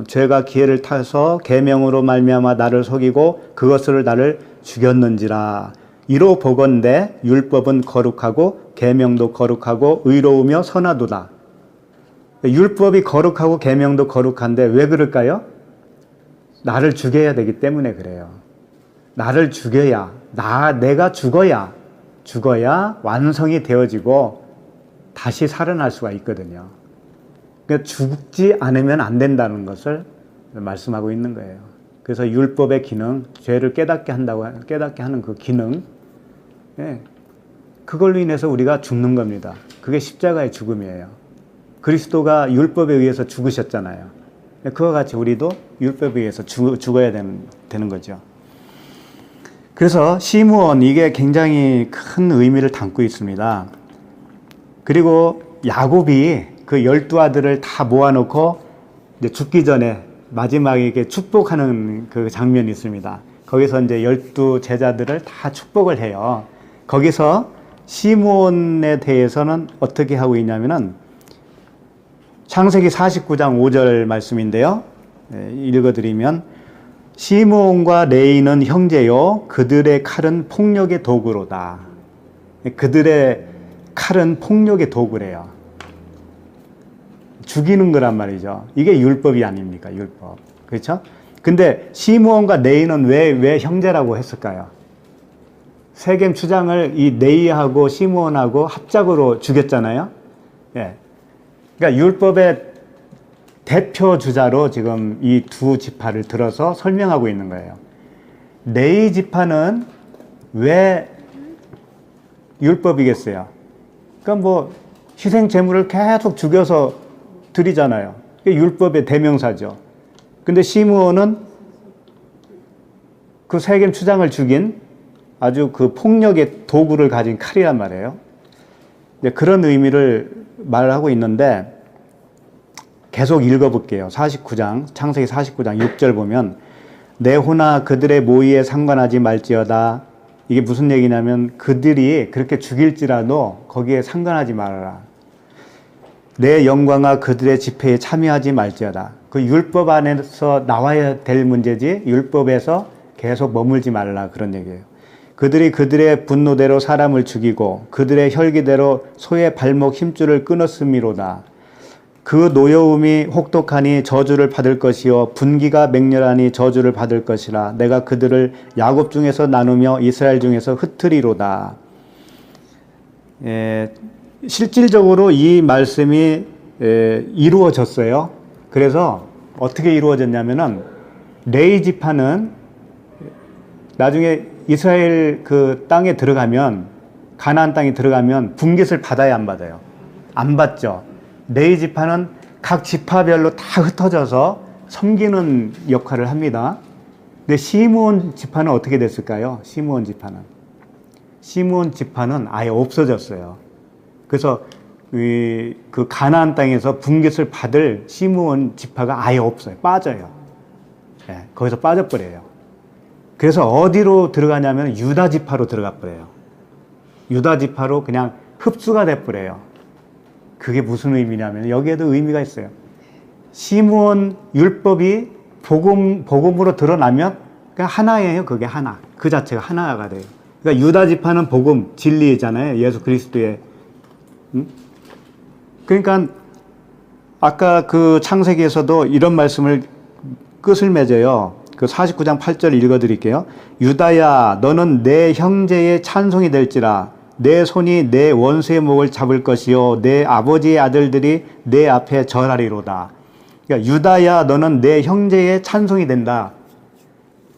죄가 기회를 타서 계명으로 말미암아 나를 속이고 그것으로 나를 죽였는지라. 이로 보건대 율법은 거룩하고 계명도 거룩하고 의로우며 선하도다. 율법이 거룩하고 계명도 거룩한데 왜 그럴까요? 나를 죽여야 되기 때문에 그래요. 나를 죽여야, 내가 죽어야 완성이 되어지고 다시 살아날 수가 있거든요. 그러니까 죽지 않으면 안 된다는 것을 말씀하고 있는 거예요. 그래서 율법의 기능, 죄를 깨닫게 하는 그 기능, 예, 그걸로 인해서 우리가 죽는 겁니다. 그게 십자가의 죽음이에요. 그리스도가 율법에 의해서 죽으셨잖아요. 그와 같이 우리도 율법에 의해서 죽어야 되는 거죠. 그래서 시므온, 이게 굉장히 큰 의미를 담고 있습니다. 그리고 야곱이 그 12아들을 다 모아놓고 이제 죽기 전에 마지막에 이렇게 축복하는 그 장면이 있습니다. 거기서 이제 12제자들을 다 축복을 해요. 거기서 시므온에 대해서는 어떻게 하고 있냐면은 창세기 49장 5절 말씀인데요. 읽어드리면, 시므온과 레이는 형제요, 그들의 칼은 폭력의 도구로다. 그들의 칼은 폭력의 도구래요. 죽이는 거란 말이죠. 이게 율법이 아닙니까? 율법. 그렇죠? 근데 시므온과 레이는 왜 형제라고 했을까요? 세겜 추장을 이 레이하고 시므온하고 합작으로 죽였잖아요. 예. 그러니까 율법의 대표 주자로 지금 이 두 지파를 들어서 설명하고 있는 거예요. 레이 지파는 왜 율법이겠어요? 그러니까 뭐 희생 제물을 계속 죽여서 드리잖아요. 그게 율법의 대명사죠. 근데 시므온은 그 세겜 추장을 죽인 아주 그 폭력의 도구를 가진 칼이란 말이에요. 그런 의미를 말하고 있는데, 계속 읽어볼게요. 49장, 창세기 49장 6절 보면, 내 호나 그들의 모의에 상관하지 말지어다. 이게 무슨 얘기냐면, 그들이 그렇게 죽일지라도 거기에 상관하지 말아라. 내 영광아 그들의 집회에 참여하지 말지어다. 그 율법 안에서 나와야 될 문제지 율법에서 계속 머물지 말라, 그런 얘기예요. 그들이 그들의 분노대로 사람을 죽이고 그들의 혈기대로 소의 발목 힘줄을 끊었음이로다. 그 노여움이 혹독하니 저주를 받을 것이요 분기가 맹렬하니 저주를 받을 것이라. 내가 그들을 야곱 중에서 나누며 이스라엘 중에서 흩으리로다. 실질적으로 이 말씀이 이루어졌어요. 그래서 어떻게 이루어졌냐면은, 레이 지파는 나중에 이스라엘 그 땅에 들어가면, 가나안 땅에 들어가면 분깃을 받아야 안 받아요? 안 받죠. 레이 지파는 각 지파별로 다 흩어져서 섬기는 역할을 합니다. 근데 시므온 지파는 어떻게 됐을까요? 시므온 지파는 아예 없어졌어요. 그래서 그 가나안 땅에서 분깃을 받을 시므온 지파가 아예 없어요. 빠져요. 네, 거기서 빠져버려요. 그래서 어디로 들어가냐면 유다 지파로 들어가 버려요. 유다 지파로 그냥 흡수가 돼 버려요. 그게 무슨 의미냐면, 여기에도 의미가 있어요. 시므온 율법이 복음으로 드러나면 그냥 하나예요. 그게 하나. 그 자체가 하나가 돼요. 그러니까 유다 지파는 복음, 진리잖아요. 예수 그리스도의. 그러니까 아까 그 창세기에서도 이런 말씀을 끝을 맺어요. 그 49장 8절 읽어드릴게요. 유다야, 너는 내 형제의 찬송이 될지라. 내 손이 내 원수의 목을 잡을 것이요 내 아버지의 아들들이 내 앞에 절하리로다. 그러니까 유다야, 너는 내 형제의 찬송이 된다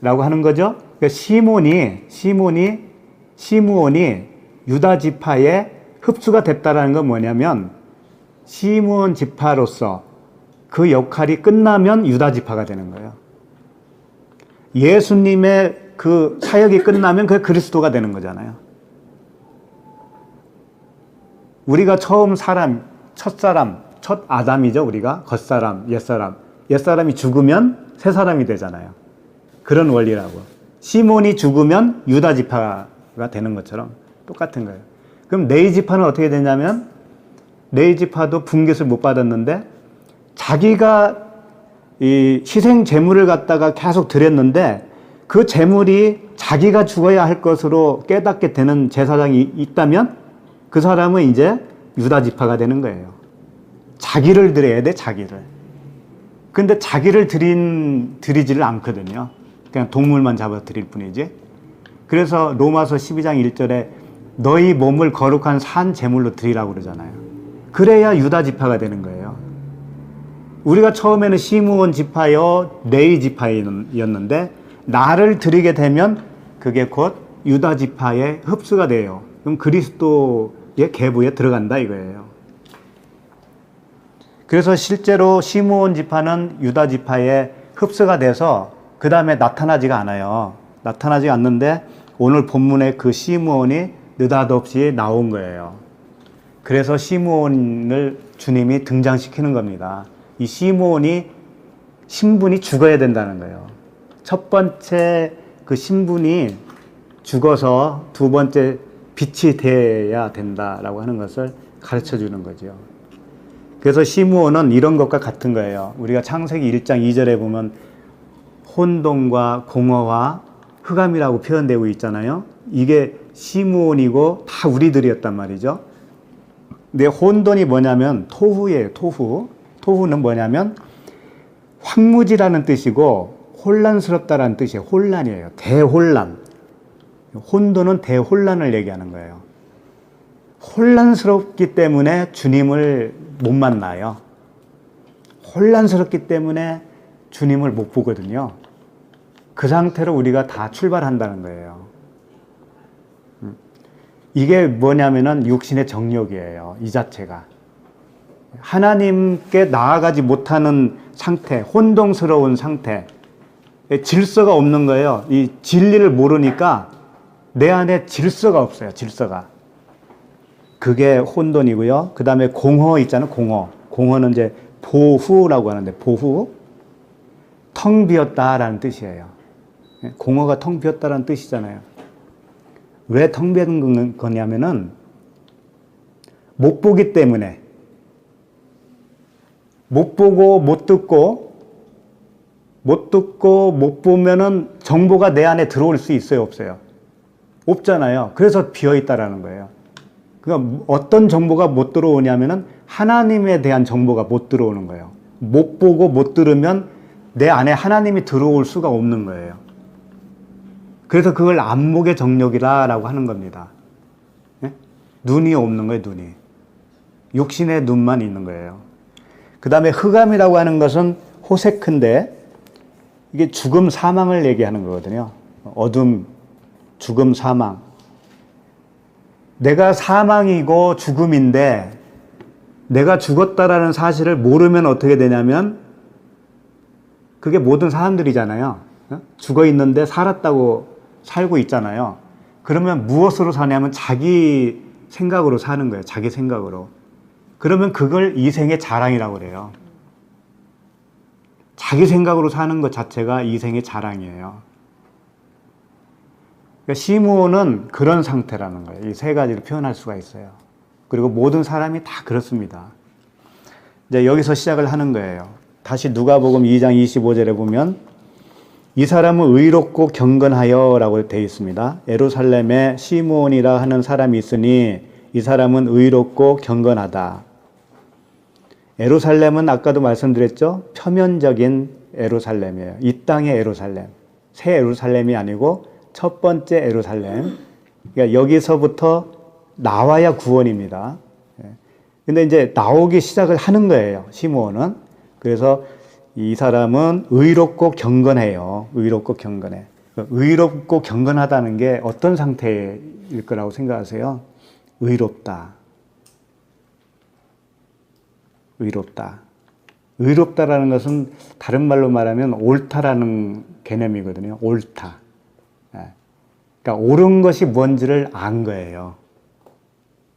라고 하는 거죠. 그러니까 시므온이 유다 지파에 흡수가 됐다라는 건 뭐냐면, 시므온 지파로서 그 역할이 끝나면 유다 지파가 되는 거예요. 예수님의 그 사역이 끝나면 그게 그리스도가 되는 거잖아요. 우리가 첫사람, 첫 아담이죠. 우리가 겉사람, 옛사람이 죽으면 새 사람이 되잖아요. 그런 원리라고. 시몬이 죽으면 유다 지파가 되는 것처럼 똑같은 거예요. 그럼 레위 지파는 어떻게 되냐면, 레위 지파도 분깃을 못 받았는데 자기가 이 희생 제물을 갖다가 계속 드렸는데 그 제물이 자기가 죽어야 할 것으로 깨닫게 되는 제사장이 있다면 그 사람은 이제 유다 지파가 되는 거예요. 자기를 드려야 돼, 자기를. 근데 자기를 드리지를 않거든요. 그냥 동물만 잡아 드릴 뿐이지. 그래서 로마서 12장 1절에 너희 몸을 거룩한 산 제물로 드리라고 그러잖아요. 그래야 유다 지파가 되는 거예요. 우리가 처음에는 시므온 지파요, 레위 지파였는데 나를 드리게 되면 그게 곧 유다 지파의 흡수가 돼요. 그럼 그리스도의 계보에 들어간다 이거예요. 그래서 실제로 시므온 지파는 유다 지파의 흡수가 돼서 그 다음에 나타나지가 않아요. 나타나지 않는데 오늘 본문에 그 시므온이 느닷없이 나온 거예요. 그래서 시므온을 주님이 등장시키는 겁니다. 이 시므온이 신분이 죽어야 된다는 거예요. 첫 번째 그 신분이 죽어서 두 번째 빛이 돼야 된다라고 하는 것을 가르쳐 주는 거죠. 그래서 시므온은 이런 것과 같은 거예요. 우리가 창세기 1장 2절에 보면 혼돈과 공허와 흑암이라고 표현되고 있잖아요. 이게 시므온이고 다 우리들이었단 말이죠. 근데 혼돈이 뭐냐면 토후예요. 토후. 토후는 뭐냐면 황무지라는 뜻이고 혼란스럽다라는 뜻이에요. 혼란이에요. 대혼란. 혼돈은 대혼란을 얘기하는 거예요. 혼란스럽기 때문에 주님을 못 만나요. 혼란스럽기 때문에 주님을 못 보거든요. 그 상태로 우리가 다 출발한다는 거예요. 이게 뭐냐면은 육신의 정욕이에요. 이 자체가. 하나님께 나아가지 못하는 상태, 혼동스러운 상태, 질서가 없는 거예요. 이 진리를 모르니까 내 안에 질서가 없어요. 질서가. 그게 혼돈이고요. 그 다음에 공허 있잖아요. 공허. 공허는 이제 보후라고 하는데 보후. 텅 비었다라는 뜻이에요. 공허가 텅 비었다라는 뜻이잖아요. 왜 텅 비는 거냐면은 못 보기 때문에. 못 보고 못 듣고 못 보면은 정보가 내 안에 들어올 수 있어요, 없어요? 없잖아요. 그래서 비어 있다라는 거예요. 그러니까 어떤 정보가 못 들어오냐면은 하나님에 대한 정보가 못 들어오는 거예요. 못 보고 못 들으면 내 안에 하나님이 들어올 수가 없는 거예요. 그래서 그걸 안목의 정욕이라고 하는 겁니다. 예? 눈이 없는 거예요, 눈이. 육신의 눈만 있는 거예요. 그 다음에 흑암이라고 하는 것은 호세크인데 이게 죽음, 사망을 얘기하는 거거든요. 어둠, 죽음, 사망. 내가 사망이고 죽음인데 내가 죽었다라는 사실을 모르면 어떻게 되냐면 그게 모든 사람들이잖아요. 죽어 있는데 살았다고 살고 있잖아요. 그러면 무엇으로 사냐면 자기 생각으로 사는 거예요. 자기 생각으로. 그러면 그걸 이생의 자랑이라고 그래요. 자기 생각으로 사는 것 자체가 이생의 자랑이에요. 그러니까 시므온은 그런 상태라는 거예요. 이 세 가지를 표현할 수가 있어요. 그리고 모든 사람이 다 그렇습니다. 이제 여기서 시작을 하는 거예요. 다시 누가복음 2장 25절에 보면 이 사람은 의롭고 경건하여 라고 되어 있습니다. 예루살렘에 시므온이라 하는 사람이 있으니 이 사람은 의롭고 경건하다. 예루살렘은 아까도 말씀드렸죠. 표면적인 예루살렘이에요. 이 땅의 예루살렘. 새 예루살렘이 아니고 첫 번째 예루살렘. 그러니까 여기서부터 나와야 구원입니다. 근데 이제 나오기 시작을 하는 거예요. 시므온은. 그래서 이 사람은 의롭고 경건해요. 의롭고 경건해. 의롭고 경건하다는 게 어떤 상태일 거라고 생각하세요? 의롭다. 의롭다. 의롭다라는 것은 다른 말로 말하면 옳다라는 개념이거든요. 옳다. 그러니까 옳은 것이 뭔지를 안 거예요.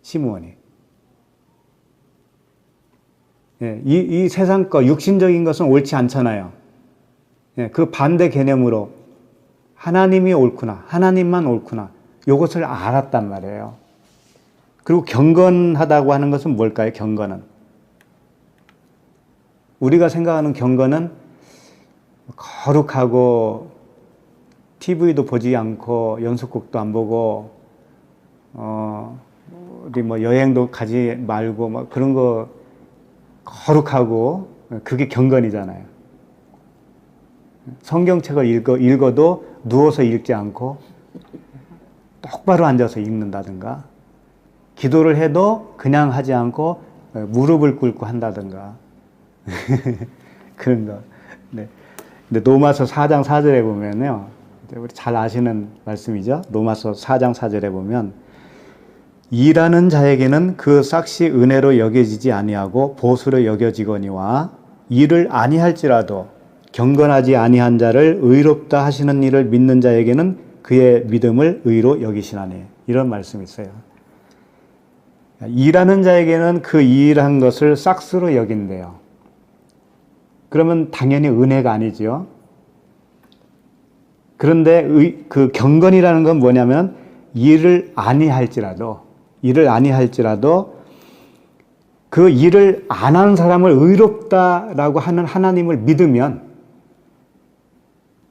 시므온이. 이 세상 거, 육신적인 것은 옳지 않잖아요. 그 반대 개념으로 하나님이 옳구나, 하나님만 옳구나, 이것을 알았단 말이에요. 그리고 경건하다고 하는 것은 뭘까요? 경건은. 우리가 생각하는 경건은 거룩하고 TV도 보지 않고 연속극도 안 보고 어디 뭐 여행도 가지 말고 뭐 그런 거 거룩하고 그게 경건이잖아요. 성경책을 읽어도 누워서 읽지 않고 똑바로 앉아서 읽는다든가 기도를 해도 그냥 하지 않고 무릎을 꿇고 한다든가 그런 거. 네. 근데 로마서 4장 4절에 보면요, 우리 잘 아시는 말씀이죠. 로마서 4장 4절에 보면 일하는 자에게는 그 삭시 은혜로 여겨지지 아니하고 보수로 여겨지거니와 일을 아니할지라도 경건하지 아니한 자를 의롭다 하시는 일을 믿는 자에게는 그의 믿음을 의로 여기시나니. 이런 말씀이 있어요. 일하는 자에게는 그 일한 것을 삭스로 여긴대요. 그러면 당연히 은혜가 아니지요. 그런데 그 경건이라는 건 뭐냐면 일을 아니할지라도 그 일을 안 한 사람을 의롭다라고 하는 하나님을 믿으면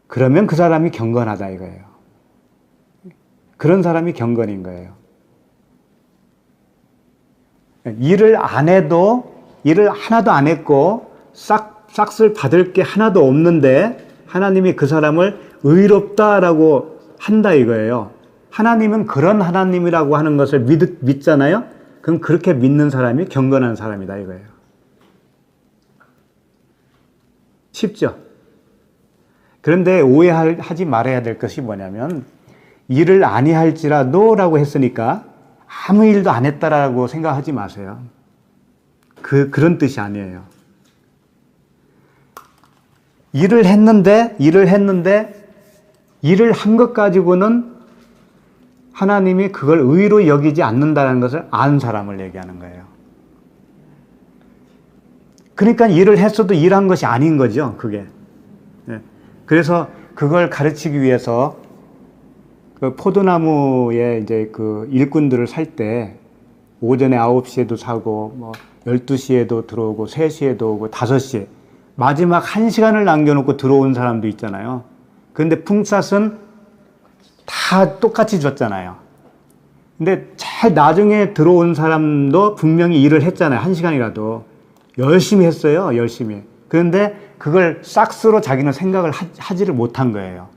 그러면 그 사람이 경건하다 이거예요. 그런 사람이 경건인 거예요. 일을 안 해도, 일을 하나도 안 했고 싹쓸 받을 게 하나도 없는데 하나님이 그 사람을 의롭다라고 한다 이거예요. 하나님은 그런 하나님이라고 하는 것을 믿잖아요. 그럼 그렇게 믿는 사람이 경건한 사람이다 이거예요. 쉽죠? 그런데 오해하지 말아야 될 것이 뭐냐면 일을 아니할지라도 라고 했으니까 아무 일도 안 했다라고 생각하지 마세요. 그런 뜻이 아니에요. 일을 했는데 일을 한 것 가지고는 하나님이 그걸 의로 여기지 않는다는 것을 안 사람을 얘기하는 거예요. 그러니까 일을 했어도 일한 것이 아닌 거죠, 그게. 그래서 그걸 가르치기 위해서 그 포도나무에 이제 그 일꾼들을 살 때 오전에 9시에도 사고 뭐 12시에도 들어오고 3시에도 오고 5시에 마지막 1시간을 남겨놓고 들어온 사람도 있잖아요. 그런데 품삯은 다 똑같이 줬잖아요. 근데 잘 나중에 들어온 사람도 분명히 일을 했잖아요. 1시간이라도. 열심히 했어요. 열심히. 그런데 그걸 싹스로 자기는 생각을 하지를 못한 거예요.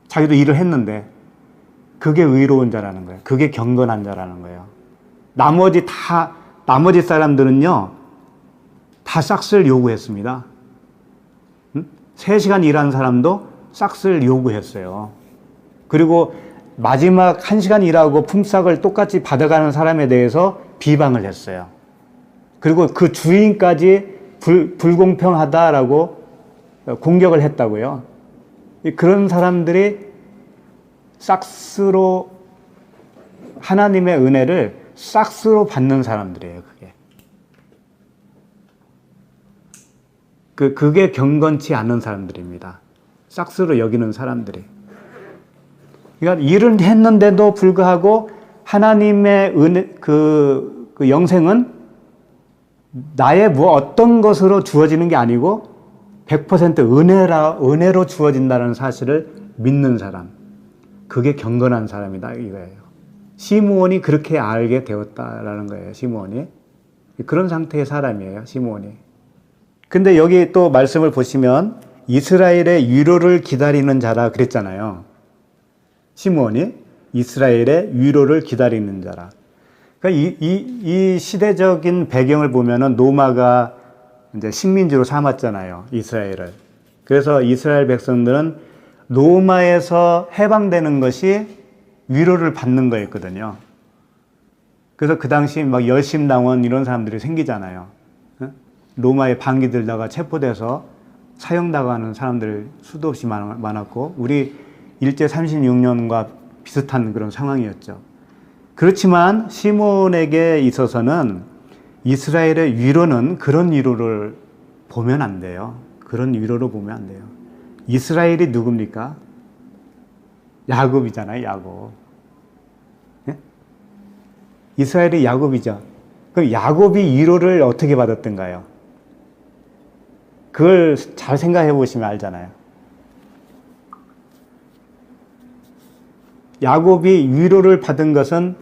자기도 일을 했는데 그게 의로운 자라는 거예요. 그게 경건한 자라는 거예요. 나머지 사람들은요, 다 싹스를 요구했습니다. 3시간 일한 사람도 싹스를 요구했어요. 그리고 마지막 1시간 일하고 품삯을 똑같이 받아가는 사람에 대해서 비방을 했어요. 그리고 그 주인까지 불공평하다라고 공격을 했다고요. 그런 사람들이 싹스로 하나님의 은혜를 싹스로 받는 사람들이에요. 그게 경건치 않은 사람들입니다. 싹스로 여기는 사람들이. 그러니까 일은 했는데도 불구하고 하나님의 은혜, 그 영생은 나의 어떤 것으로 주어지는 게 아니고 100% 은혜로 주어진다는 사실을 믿는 사람. 그게 경건한 사람이다 이거예요. 시므온이 그렇게 알게 되었다라는 거예요. 시므온이. 그런 상태의 사람이에요. 시므온이. 근데 여기 또 말씀을 보시면 이스라엘의 위로를 기다리는 자라 그랬잖아요. 시므온이 이스라엘의 위로를 기다리는 자라. 그러니까 이 시대적인 배경을 보면은 로마가 이제 식민지로 삼았잖아요. 이스라엘을. 그래서 이스라엘 백성들은 로마에서 해방되는 것이 위로를 받는 거였거든요. 그래서 그 당시 막 열심당원 이런 사람들이 생기잖아요. 로마에 방기 들다가 체포돼서 사형당하는 사람들 수도 없이 많았고, 우리 일제 36년과 비슷한 그런 상황이었죠. 그렇지만 시몬에게 있어서는 이스라엘의 위로는 그런 위로를 보면 안 돼요. 그런 위로로 보면 안 돼요. 이스라엘이 누굽니까? 야곱이잖아요, 야곱. 예? 이스라엘이 야곱이죠. 그럼 야곱이 위로를 어떻게 받았던가요? 그걸 잘 생각해 보시면 알잖아요. 야곱이 위로를 받은 것은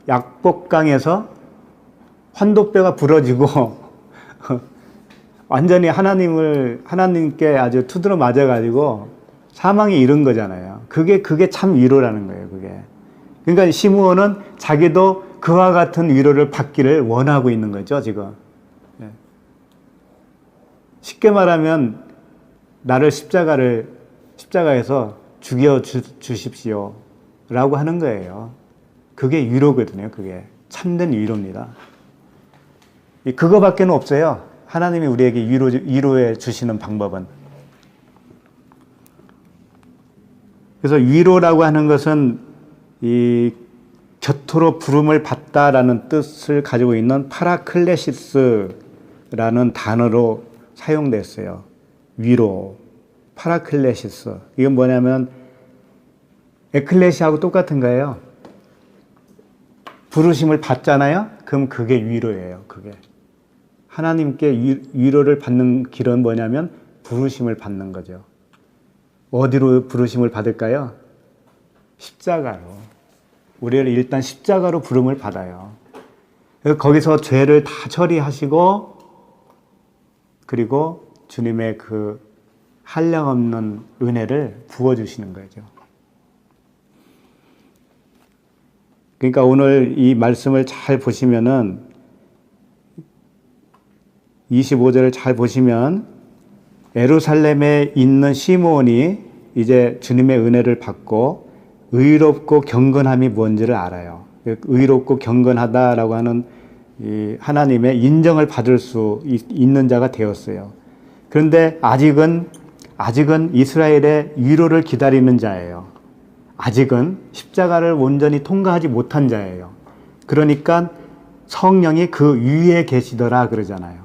약복강에서 환도뼈가 부러지고 완전히 하나님께 아주 두드러 맞아가지고 사망에 이른 거잖아요. 그게 참 위로라는 거예요, 그게. 그러니까 시므온은 자기도 그와 같은 위로를 받기를 원하고 있는 거죠, 지금. 예. 쉽게 말하면 나를 십자가에서 죽여 주십시오 라고 하는 거예요. 그게 위로거든요. 그게 참된 위로입니다. 그거밖에 없어요. 하나님이 우리에게 위로해 주시는 방법은. 그래서 위로라고 하는 것은 이 곁으로 부름을 받다라는 뜻을 가지고 있는 파라클레시스라는 단어로 사용됐어요. 위로, 파라클레시스. 이건 뭐냐면 에클레시아하고 똑같은 거예요. 부르심을 받잖아요. 그럼 그게 위로예요. 그게 하나님께 위로를 받는 길은 뭐냐면 부르심을 받는 거죠. 어디로 부르심을 받을까요? 십자가로. 우리를 일단 십자가로 부름을 받아요. 거기서 죄를 다 처리하시고 그리고 주님의 그 한량없는 은혜를 부어주시는 거죠. 그러니까 오늘 이 말씀을 잘 보시면은 25절을 잘 보시면 예루살렘에 있는 시므온이 이제 주님의 은혜를 받고 의롭고 경건함이 뭔지를 알아요. 의롭고 경건하다라고 하는 이 하나님의 인정을 받을 수 있는 자가 되었어요. 그런데 아직은 이스라엘의 위로를 기다리는 자예요. 아직은 십자가를 온전히 통과하지 못한 자예요. 그러니까 성령이 그 위에 계시더라 그러잖아요.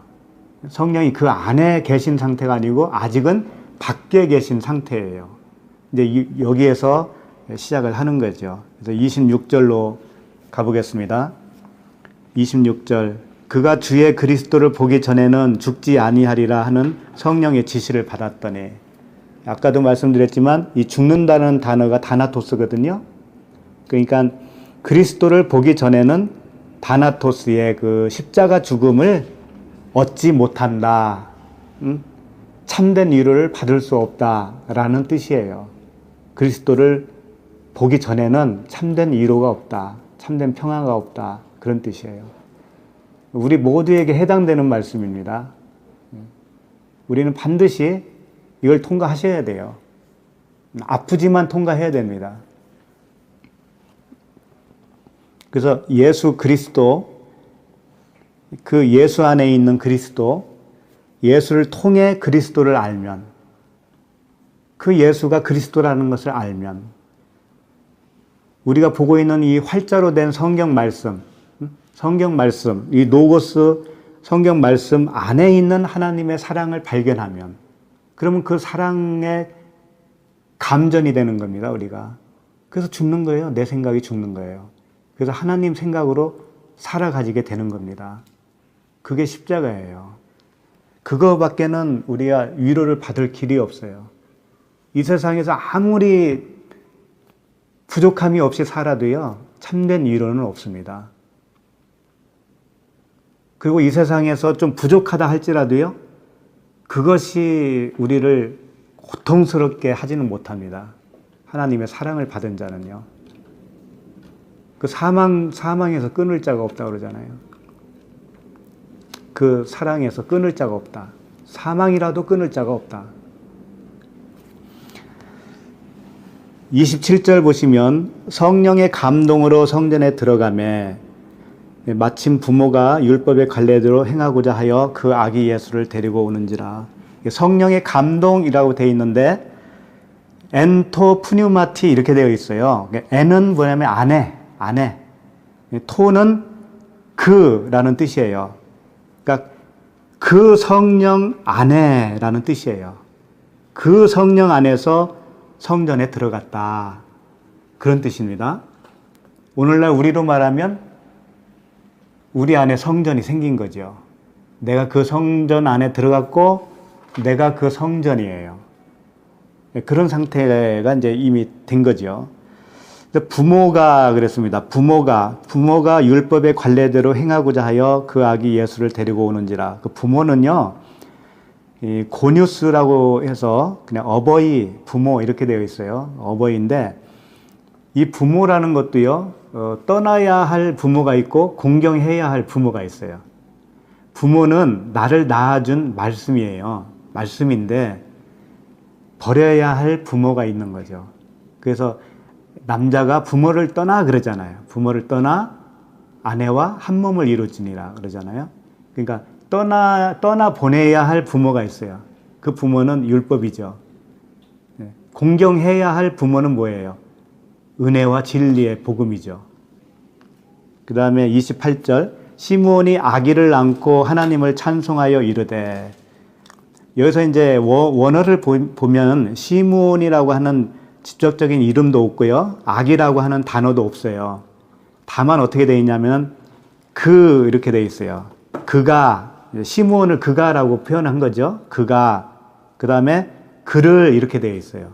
성령이 그 안에 계신 상태가 아니고 아직은 밖에 계신 상태예요. 이제 여기에서 시작을 하는 거죠. 그래서 26절로 가보겠습니다. 26절. 그가 주의 그리스도를 보기 전에는 죽지 아니하리라 하는 성령의 지시를 받았더니, 아까도 말씀드렸지만 이 죽는다는 단어가 다나토스거든요. 그러니까 그리스도를 보기 전에는 다나토스의 그 십자가 죽음을 얻지 못한다. 참된 위로를 받을 수 없다라는 뜻이에요. 그리스도를 보기 전에는 참된 위로가 없다. 참된 평화가 없다. 그런 뜻이에요. 우리 모두에게 해당되는 말씀입니다. 우리는 반드시 이걸 통과하셔야 돼요. 아프지만 통과해야 됩니다. 그래서 예수 그리스도, 그 예수 안에 있는 그리스도, 예수를 통해 그리스도를 알면, 그 예수가 그리스도라는 것을 알면, 우리가 보고 있는 이 활자로 된 성경 말씀, 이 노고스 성경 말씀 안에 있는 하나님의 사랑을 발견하면, 그러면 그 사랑의 감전이 되는 겁니다, 우리가. 그래서 죽는 거예요. 내 생각이 죽는 거예요. 그래서 하나님 생각으로 살아가지게 되는 겁니다. 그게 십자가예요. 그거밖에는 우리가 위로를 받을 길이 없어요. 이 세상에서 아무리 부족함이 없이 살아도요, 참된 위로는 없습니다. 그리고 이 세상에서 좀 부족하다 할지라도요, 그것이 우리를 고통스럽게 하지는 못합니다. 하나님의 사랑을 받은 자는요. 그 사망에서 끊을 자가 없다고 그러잖아요. 그 사랑에서 끊을 자가 없다. 사망이라도 끊을 자가 없다. 27절 보시면 성령의 감동으로 성전에 들어가매 마침 부모가 율법의 관례대로 행하고자 하여 그 아기 예수를 데리고 오는지라. 성령의 감동이라고 되어 있는데 엔토 푸뉴마티 이렇게 되어 있어요. 엔은 뭐냐면 안에. 토는 그라는 뜻이에요. 그러니까 그 성령 안에라는 뜻이에요. 그 성령 안에서 성전에 들어갔다. 그런 뜻입니다. 오늘날 우리로 말하면 우리 안에 성전이 생긴 거죠. 내가 그 성전 안에 들어갔고 내가 그 성전이에요. 그런 상태가 이제 이미 된 거죠. 부모가 그랬습니다. 부모가 율법의 관례대로 행하고자 하여 그 아기 예수를 데리고 오는지라. 그 부모는요, 이 고뉴스라고 해서 그냥 어버이, 부모 이렇게 되어 있어요. 어버이인데 이 부모라는 것도요, 떠나야 할 부모가 있고 공경해야 할 부모가 있어요. 부모는 나를 낳아준 말씀이에요. 말씀인데 버려야 할 부모가 있는 거죠. 그래서 남자가 부모를 떠나 그러잖아요. 부모를 떠나 아내와 한 몸을 이루지니라 그러잖아요. 그러니까 떠나 보내야 할 부모가 있어요. 그 부모는 율법이죠. 공경해야 할 부모는 뭐예요? 은혜와 진리의 복음이죠. 그 다음에 28절 시므온이 아기를 안고 하나님을 찬송하여 이르되, 여기서 이제 원어를 보면 시므온이라고 하는 직접적인 이름도 없고요, 아기라고 하는 단어도 없어요. 다만 어떻게 되어 있냐면 이렇게 되어 있어요. 그가, 시므온을 그가라고 표현한 거죠. 그가, 그 다음에 그를 이렇게 되어 있어요.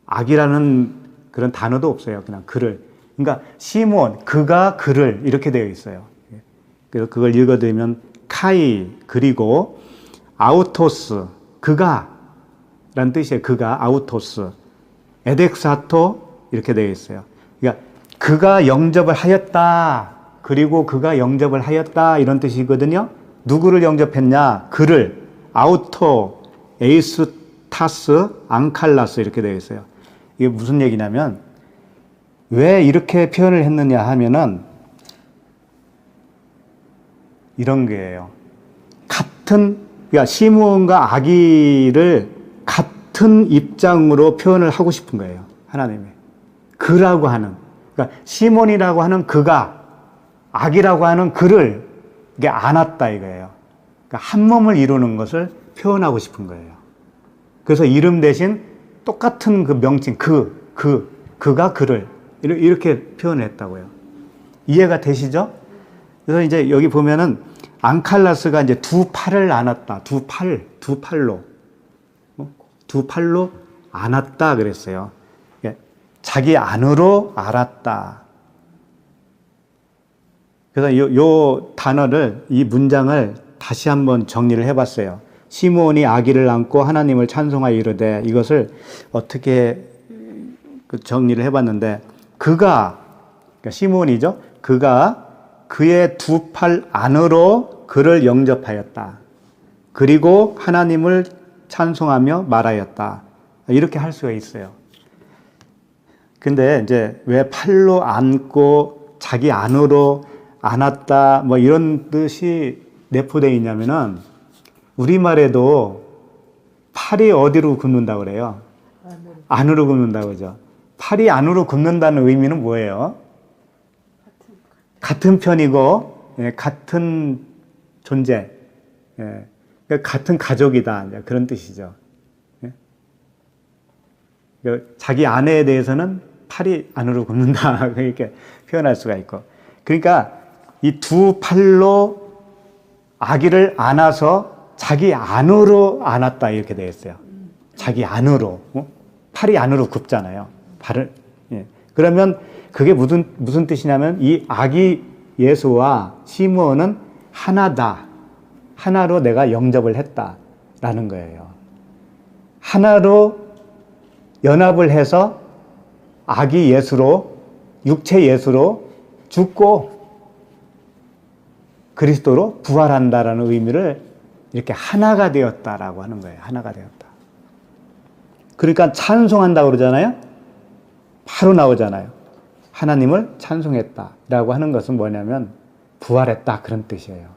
아기라는 그런 단어도 없어요. 그냥 그를. 그러니까 시므온, 그가 그를 이렇게 되어 있어요. 그래서 그걸 읽어드리면 카이, 그리고 아우토스, 그가 라는 뜻이에요. 그가, 아우토스, 에덱사토 이렇게 되어 있어요. 그러니까 그가 영접을 하였다, 그리고 그가 영접을 하였다 이런 뜻이거든요. 누구를 영접했냐? 그를, 아우토, 에이스타스, 앙칼라스 이렇게 되어 있어요. 이게 무슨 얘기냐면 왜 이렇게 표현을 했느냐 하면은 이런 거예요. 그러니까 시므온과 아기를 같은 입장으로 표현을 하고 싶은 거예요. 하나님이. 그라고 하는, 그러니까 시몬이라고 하는 그가, 아기라고 하는 그를 이게 안았다 이거예요. 그러니까 한 몸을 이루는 것을 표현하고 싶은 거예요. 그래서 이름 대신 똑같은 그 명칭, 그가 그를 이렇게 표현을 했다고요. 이해가 되시죠? 그래서 이제 여기 보면은 앙칼라스가 이제 두 팔을 안았다. 두 팔로 안았다 그랬어요. 자기 안으로 알았다. 그래서 요 단어를, 이 문장을 다시 한번 정리를 해봤어요. 시므온이 아기를 안고 하나님을 찬송하여 이르되, 이것을 어떻게 정리를 해봤는데, 그러니까 시므온이죠. 그가 그의 두 팔 안으로 그를 영접하였다. 그리고 하나님을 찬송하며 말하였다. 이렇게 할 수가 있어요. 근데 이제 왜 팔로 안고 자기 안으로 안았다 뭐 이런 뜻이 내포되어 있냐면은 우리말에도 팔이 어디로 굽는다고 그래요? 안으로 굽는다고 그러죠. 팔이 안으로 굽는다는 의미는 뭐예요? 같은 편이고, 같은 존재, 그러니까 같은 가족이다, 그런 뜻이죠. 자기 아내에 대해서는 팔이 안으로 굽는다, 이렇게 표현할 수가 있고. 그러니까 이 두 팔로 아기를 안아서 자기 안으로 안았다, 이렇게 되어 있어요. 자기 안으로. 팔이 안으로 굽잖아요. 발을. 그러면 그게 무슨 뜻이냐면 이 아기 예수와 시므온은 하나다. 하나로 내가 영접을 했다라는 거예요. 하나로 연합을 해서 아기 예수로, 육체 예수로 죽고 그리스도로 부활한다라는 의미를 이렇게 하나가 되었다라고 하는 거예요. 하나가 되었다. 그러니까 찬송한다고 그러잖아요. 바로 나오잖아요. 하나님을 찬송했다라고 하는 것은 뭐냐면 부활했다 그런 뜻이에요.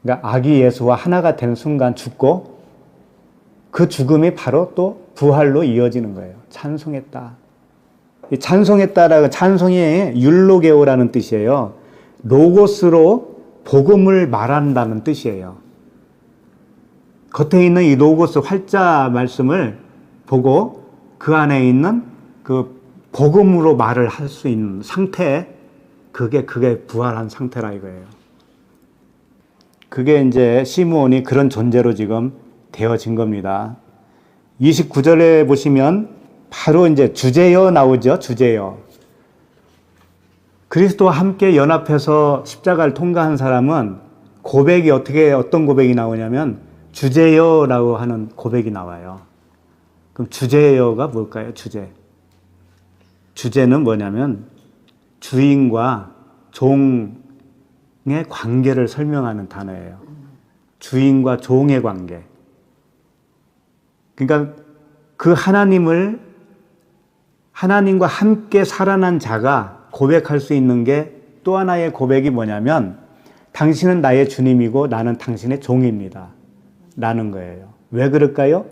그러니까 아기 예수와 하나가 되는 순간 죽고 그 죽음이 바로 또 부활로 이어지는 거예요. 찬송했다. 이 찬송했다라고, 찬송이 율로게오라는 뜻이에요. 로고스로 복음을 말한다는 뜻이에요. 겉에 있는 이 로고스 활자 말씀을 보고 그 안에 있는 그 복음으로 말을 할 수 있는 상태, 그게 부활한 상태라 이거예요. 그게 이제 시므온이 그런 존재로 지금 되어진 겁니다. 29절에 보시면 바로 이제 주제여 나오죠. 주제여. 그리스도와 함께 연합해서 십자가를 통과한 사람은 고백이 어떤 고백이 나오냐면 주제여라고 하는 고백이 나와요. 그럼 주제여가 뭘까요? 주제. 주제는 뭐냐면 주인과 종의 관계를 설명하는 단어예요. 주인과 종의 관계. 그러니까 그 하나님과 함께 살아난 자가 고백할 수 있는 게 또 하나의 고백이 뭐냐면 당신은 나의 주님이고 나는 당신의 종입니다. 라는 거예요. 왜 그럴까요?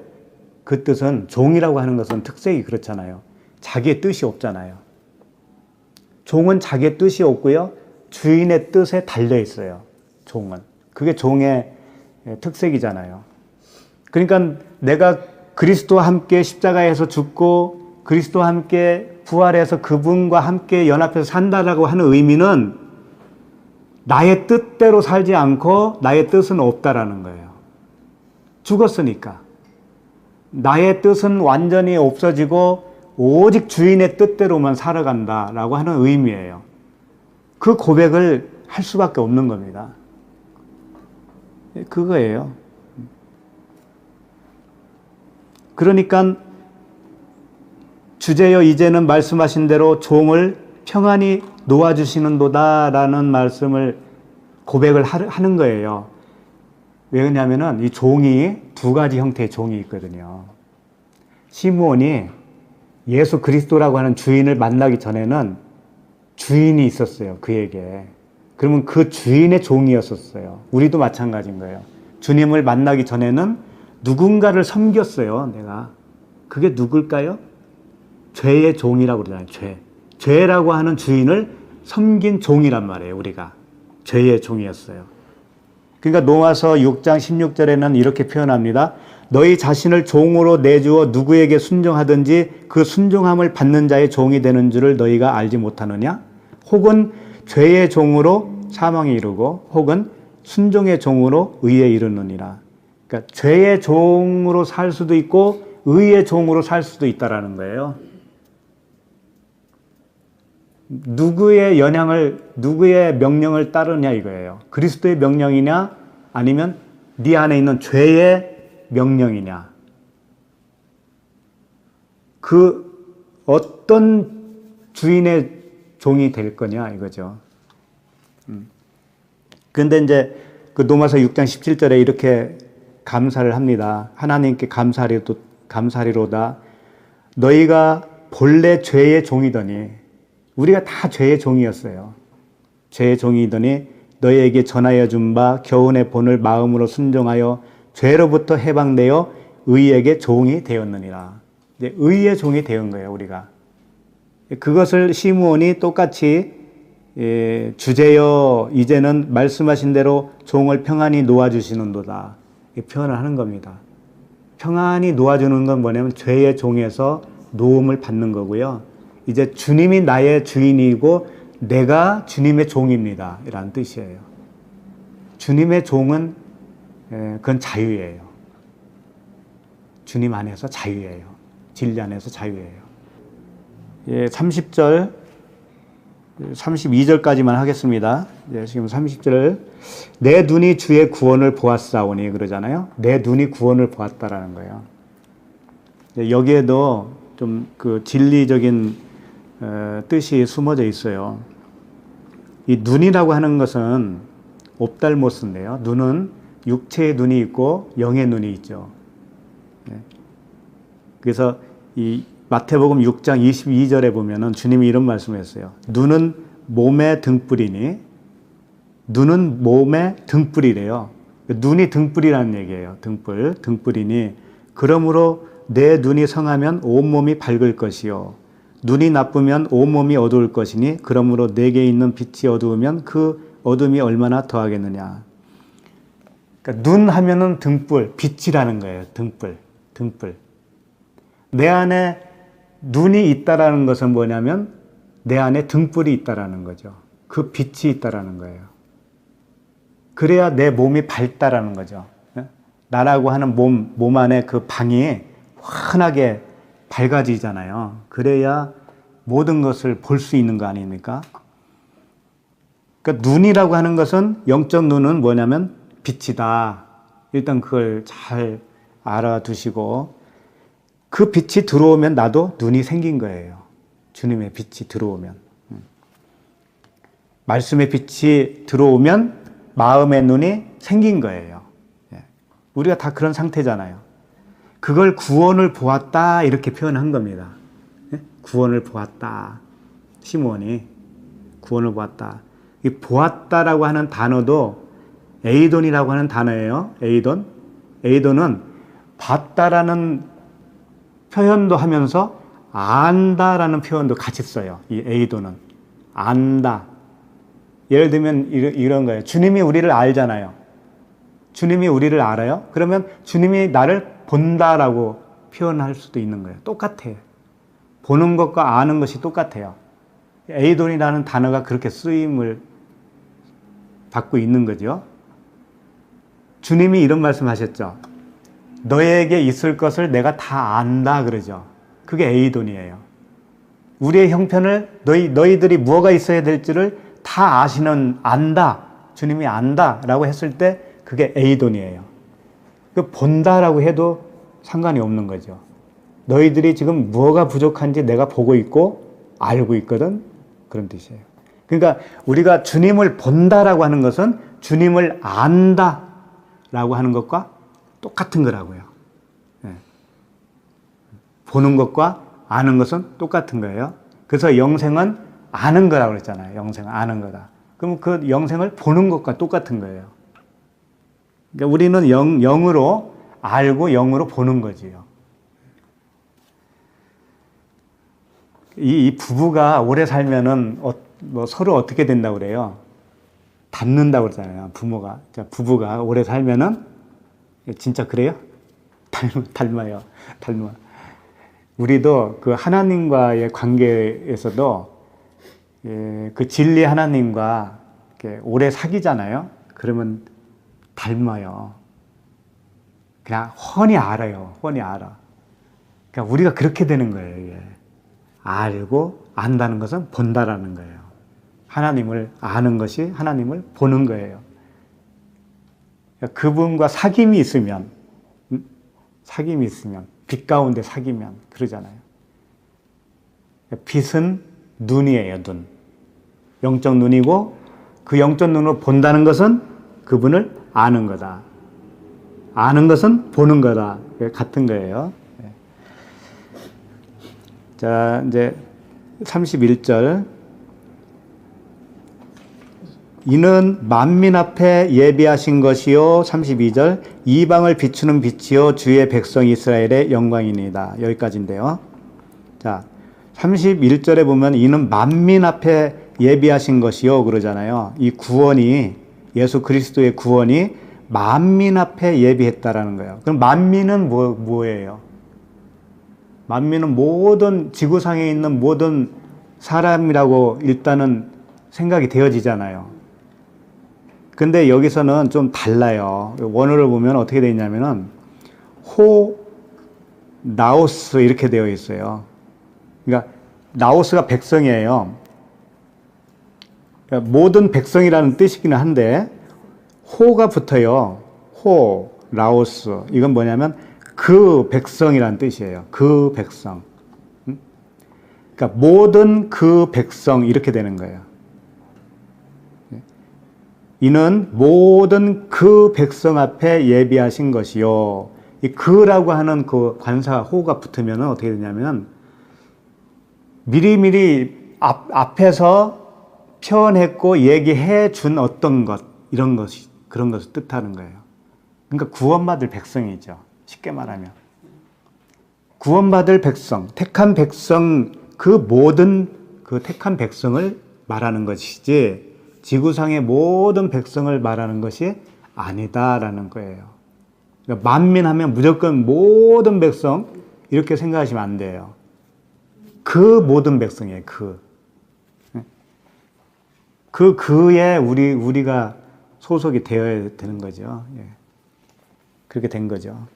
그 뜻은 종이라고 하는 것은 특색이 그렇잖아요. 자기의 뜻이 없잖아요. 종은 자기의 뜻이 없고요. 주인의 뜻에 달려 있어요. 종은. 그게 종의 특색이잖아요. 그러니까 내가 그리스도와 함께 십자가에서 죽고 그리스도와 함께 부활해서 그분과 함께 연합해서 산다라고 하는 의미는 나의 뜻대로 살지 않고 나의 뜻은 없다라는 거예요. 죽었으니까. 나의 뜻은 완전히 없어지고 오직 주인의 뜻대로만 살아간다라고 하는 의미예요. 그 고백을 할 수밖에 없는 겁니다. 그거예요. 그러니까 주제여 이제는 말씀하신 대로 종을 평안히 놓아주시는도다라는 말씀을 고백을 하는 거예요. 왜냐하면 이 종이 두 가지 형태의 종이 있거든요. 시므온이 예수 그리스도라고 하는 주인을 만나기 전에는 주인이 있었어요. 그에게. 그러면 그 주인의 종이었었어요. 우리도 마찬가지인 거예요. 주님을 만나기 전에는 누군가를 섬겼어요. 내가. 그게 누굴까요? 죄의 종이라고 그러잖아요. 죄. 죄라고 하는 주인을 섬긴 종이란 말이에요. 우리가. 죄의 종이었어요. 그러니까 로마서 6장 16절에는 이렇게 표현합니다. 너희 자신을 종으로 내주어 누구에게 순종하든지 그 순종함을 받는 자의 종이 되는 줄을 너희가 알지 못하느냐? 혹은 죄의 종으로 사망에 이르고 혹은 순종의 종으로 의에 이르느니라. 그러니까 죄의 종으로 살 수도 있고 의의 종으로 살 수도 있다라는 거예요. 누구의 명령을 따르냐 이거예요. 그리스도의 명령이냐 아니면 네 안에 있는 죄의 명령이냐. 그 어떤 주인의 종이 될 거냐 이거죠. 그런데 이제 그 로마서 6장 17절에 이렇게 감사를 합니다. 하나님께 감사리로다. 너희가 본래 죄의 종이더니 우리가 다 죄의 종이었어요. 죄의 종이더니 너희에게 전하여 준 바 교훈의 본을 마음으로 순종하여 죄로부터 해방되어 의에게 종이 되었느니라. 이제 의의 종이 되은 거예요, 우리가. 그것을 시므온이 똑같이 주제여 이제는 말씀하신 대로 종을 평안히 놓아주시는도다. 표현을 하는 겁니다. 평안히 놓아주는 건 뭐냐면 죄의 종에서 놓음을 받는 거고요. 이제 주님이 나의 주인이고 내가 주님의 종입니다. 이라는 뜻이에요. 주님의 종은 그건 자유예요. 주님 안에서 자유예요. 진리 안에서 자유예요. 30절, 32절까지만 하겠습니다. 지금 30절 내 눈이 주의 구원을 보았사오니 그러잖아요. 내 눈이 구원을 보았다라는 거예요. 여기에도 좀 그 진리적인 뜻이 숨어져 있어요. 이 눈이라고 하는 것은 옵달모스인데요. 눈은 육체의 눈이 있고 영의 눈이 있죠. 그래서 이 마태복음 6장 22절에 보면은 주님이 이런 말씀을 했어요. 눈은 몸의 등불이니 눈은 몸의 등불이래요. 눈이 등불이라는 얘기예요. 등불이니 그러므로 내 눈이 성하면 온몸이 밝을 것이요 눈이 나쁘면 온몸이 어두울 것이니 그러므로 내게 있는 빛이 어두우면 그 어둠이 얼마나 더하겠느냐. 그러니까 눈 하면은 등불, 빛이라는 거예요. 등불. 내 안에 눈이 있다라는 것은 뭐냐면 내 안에 등불이 있다라는 거죠. 그 빛이 있다라는 거예요. 그래야 내 몸이 밝다라는 거죠. 나라고 하는 몸 안에 그 방이 환하게 밝아지잖아요. 그래야 모든 것을 볼 수 있는 거 아닙니까? 그러니까 눈이라고 하는 것은 영적 눈은 뭐냐면 빛이다. 일단 그걸 잘 알아두시고 그 빛이 들어오면 나도 눈이 생긴 거예요. 주님의 빛이 들어오면. 말씀의 빛이 들어오면 마음의 눈이 생긴 거예요. 우리가 다 그런 상태잖아요. 그걸 구원을 보았다 이렇게 표현한 겁니다. 구원을 보았다. 시므온이 구원을 보았다. 이 보았다라고 하는 단어도 에이돈이라고 하는 단어예요. 에이돈. 에이돈은 봤다라는 표현도 하면서 안다라는 표현도 같이 써요. 이 에이돈은 안다. 예를 들면 이런 거예요. 주님이 우리를 알잖아요. 주님이 우리를 알아요? 그러면 주님이 나를 본다라고 표현할 수도 있는 거예요. 똑같아요. 보는 것과 아는 것이 똑같아요. 에이돈이라는 단어가 그렇게 쓰임을 받고 있는 거죠. 주님이 이런 말씀 하셨죠. 너에게 있을 것을 내가 다 안다 그러죠. 그게 에이돈이에요. 우리의 형편을 너희들이 무엇가 있어야 될지를 다 아시는 안다. 주님이 안다라고 했을 때 그게 에이돈이에요. 그 본다라고 해도 상관이 없는 거죠. 너희들이 지금 무엇가 부족한지 내가 보고 있고 알고 있거든. 그런 뜻이에요. 그러니까 우리가 주님을 본다라고 하는 것은 주님을 안다라고 하는 것과 똑같은 거라고요. 보는 것과 아는 것은 똑같은 거예요. 그래서 영생은 아는 거라고 그랬잖아요. 영생은 아는 거다. 그럼 그 영생을 보는 것과 똑같은 거예요. 그러니까 우리는 영으로 알고 영으로 보는 거지요. 이 부부가 오래 살면은 뭐 서로 어떻게 된다고 그래요? 닮는다고 그러잖아요. 부부가 오래 살면은 진짜 그래요? 닮아요. 우리도 그 하나님과의 관계에서도 그 진리 하나님과 이렇게 오래 사귀잖아요. 그러면 닮아요. 그냥 훤히 알아요. 훤히 알아. 그러니까 우리가 그렇게 되는 거예요. 이게. 알고 안다는 것은 본다라는 거예요. 하나님을 아는 것이 하나님을 보는 거예요. 그러니까 그분과 사귐이 있으면 빛 가운데 사귀면 그러잖아요. 빛은 눈이에요. 눈. 영적 눈이고 그 영적 눈으로 본다는 것은 그분을 아는 거다. 아는 것은 보는 거다. 같은 거예요. 자, 이제 31절. 이는 만민 앞에 예비하신 것이요. 32절. 이방을 비추는 빛이요. 주의 백성 이스라엘의 영광이니이다. 여기까지인데요. 자, 31절에 보면 이는 만민 앞에 예비하신 것이요. 그러잖아요. 이 구원이, 예수 그리스도의 구원이 만민 앞에 예비했다라는 거예요. 그럼 만민은 뭐예요? 만민은 모든 지구상에 있는 모든 사람이라고 일단은 생각이 되어지잖아요. 근데 여기서는 좀 달라요. 원어를 보면 어떻게 되어 있냐면은 나오스 이렇게 되어 있어요. 그러니까 나오스가 백성이에요. 그러니까 모든 백성이라는 뜻이기는 한데 호가 붙어요. 라오스. 이건 뭐냐면 그 백성이라는 뜻이에요. 그 백성. 그러니까 모든 그 백성 이렇게 되는 거예요. 이는 모든 그 백성 앞에 예비하신 것이요. 이 그라고 하는 그 관사 호가 붙으면 어떻게 되냐면 미리미리 앞에서 표현했고 얘기해 준 어떤 것, 이런 것이, 그런 것을 뜻하는 거예요. 그러니까 구원받을 백성이죠. 쉽게 말하면. 구원받을 백성, 택한 백성, 그 모든 그 택한 백성을 말하는 것이지, 지구상의 모든 백성을 말하는 것이 아니다라는 거예요. 그러니까 만민하면 무조건 모든 백성, 이렇게 생각하시면 안 돼요. 그 모든 백성이에요, 그에 우리가 소속이 되어야 되는 거죠. 예. 그렇게 된 거죠.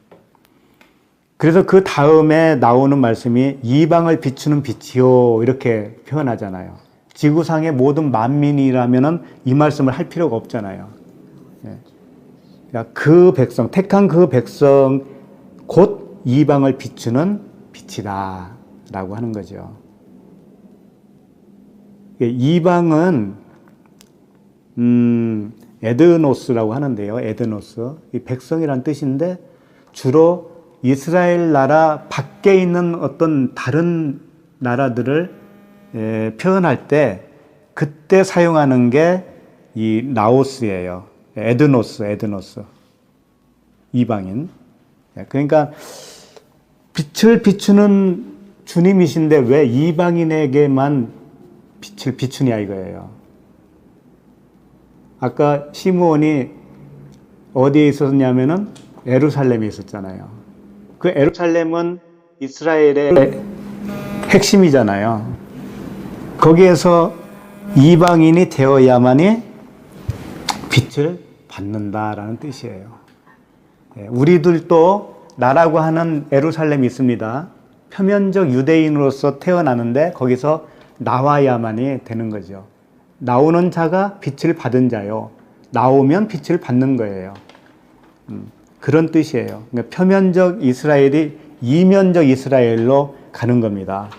그래서 그 다음에 나오는 말씀이 이방을 비추는 빛이요. 이렇게 표현하잖아요. 지구상의 모든 만민이라면은 이 말씀을 할 필요가 없잖아요. 예. 그러니까 그 백성, 택한 그 백성, 곧 이방을 비추는 빛이다. 라고 하는 거죠. 이방은 에드노스라고 하는데요. 에드노스. 이 백성이란 뜻인데 주로 이스라엘 나라 밖에 있는 어떤 다른 나라들을 표현할 때 그때 사용하는 게 이 나오스예요. 에드노스. 이방인. 그러니까 빛을 비추는 주님이신데 왜 이방인에게만 빛을 비추냐 이거예요. 아까 시므온이 어디에 있었냐면은 예루살렘에 있었잖아요. 그 예루살렘은 이스라엘의 핵심이잖아요. 거기에서 이방인이 되어야만이 빛을 받는다라는 뜻이에요. 우리들도 나라고 하는 예루살렘이 있습니다. 표면적 유대인으로서 태어나는데 거기서 나와야만이 되는 거죠. 나오는 자가 빛을 받은 자요. 나오면 빛을 받는 거예요. 그런 뜻이에요. 그러니까 표면적 이스라엘이 이면적 이스라엘로 가는 겁니다.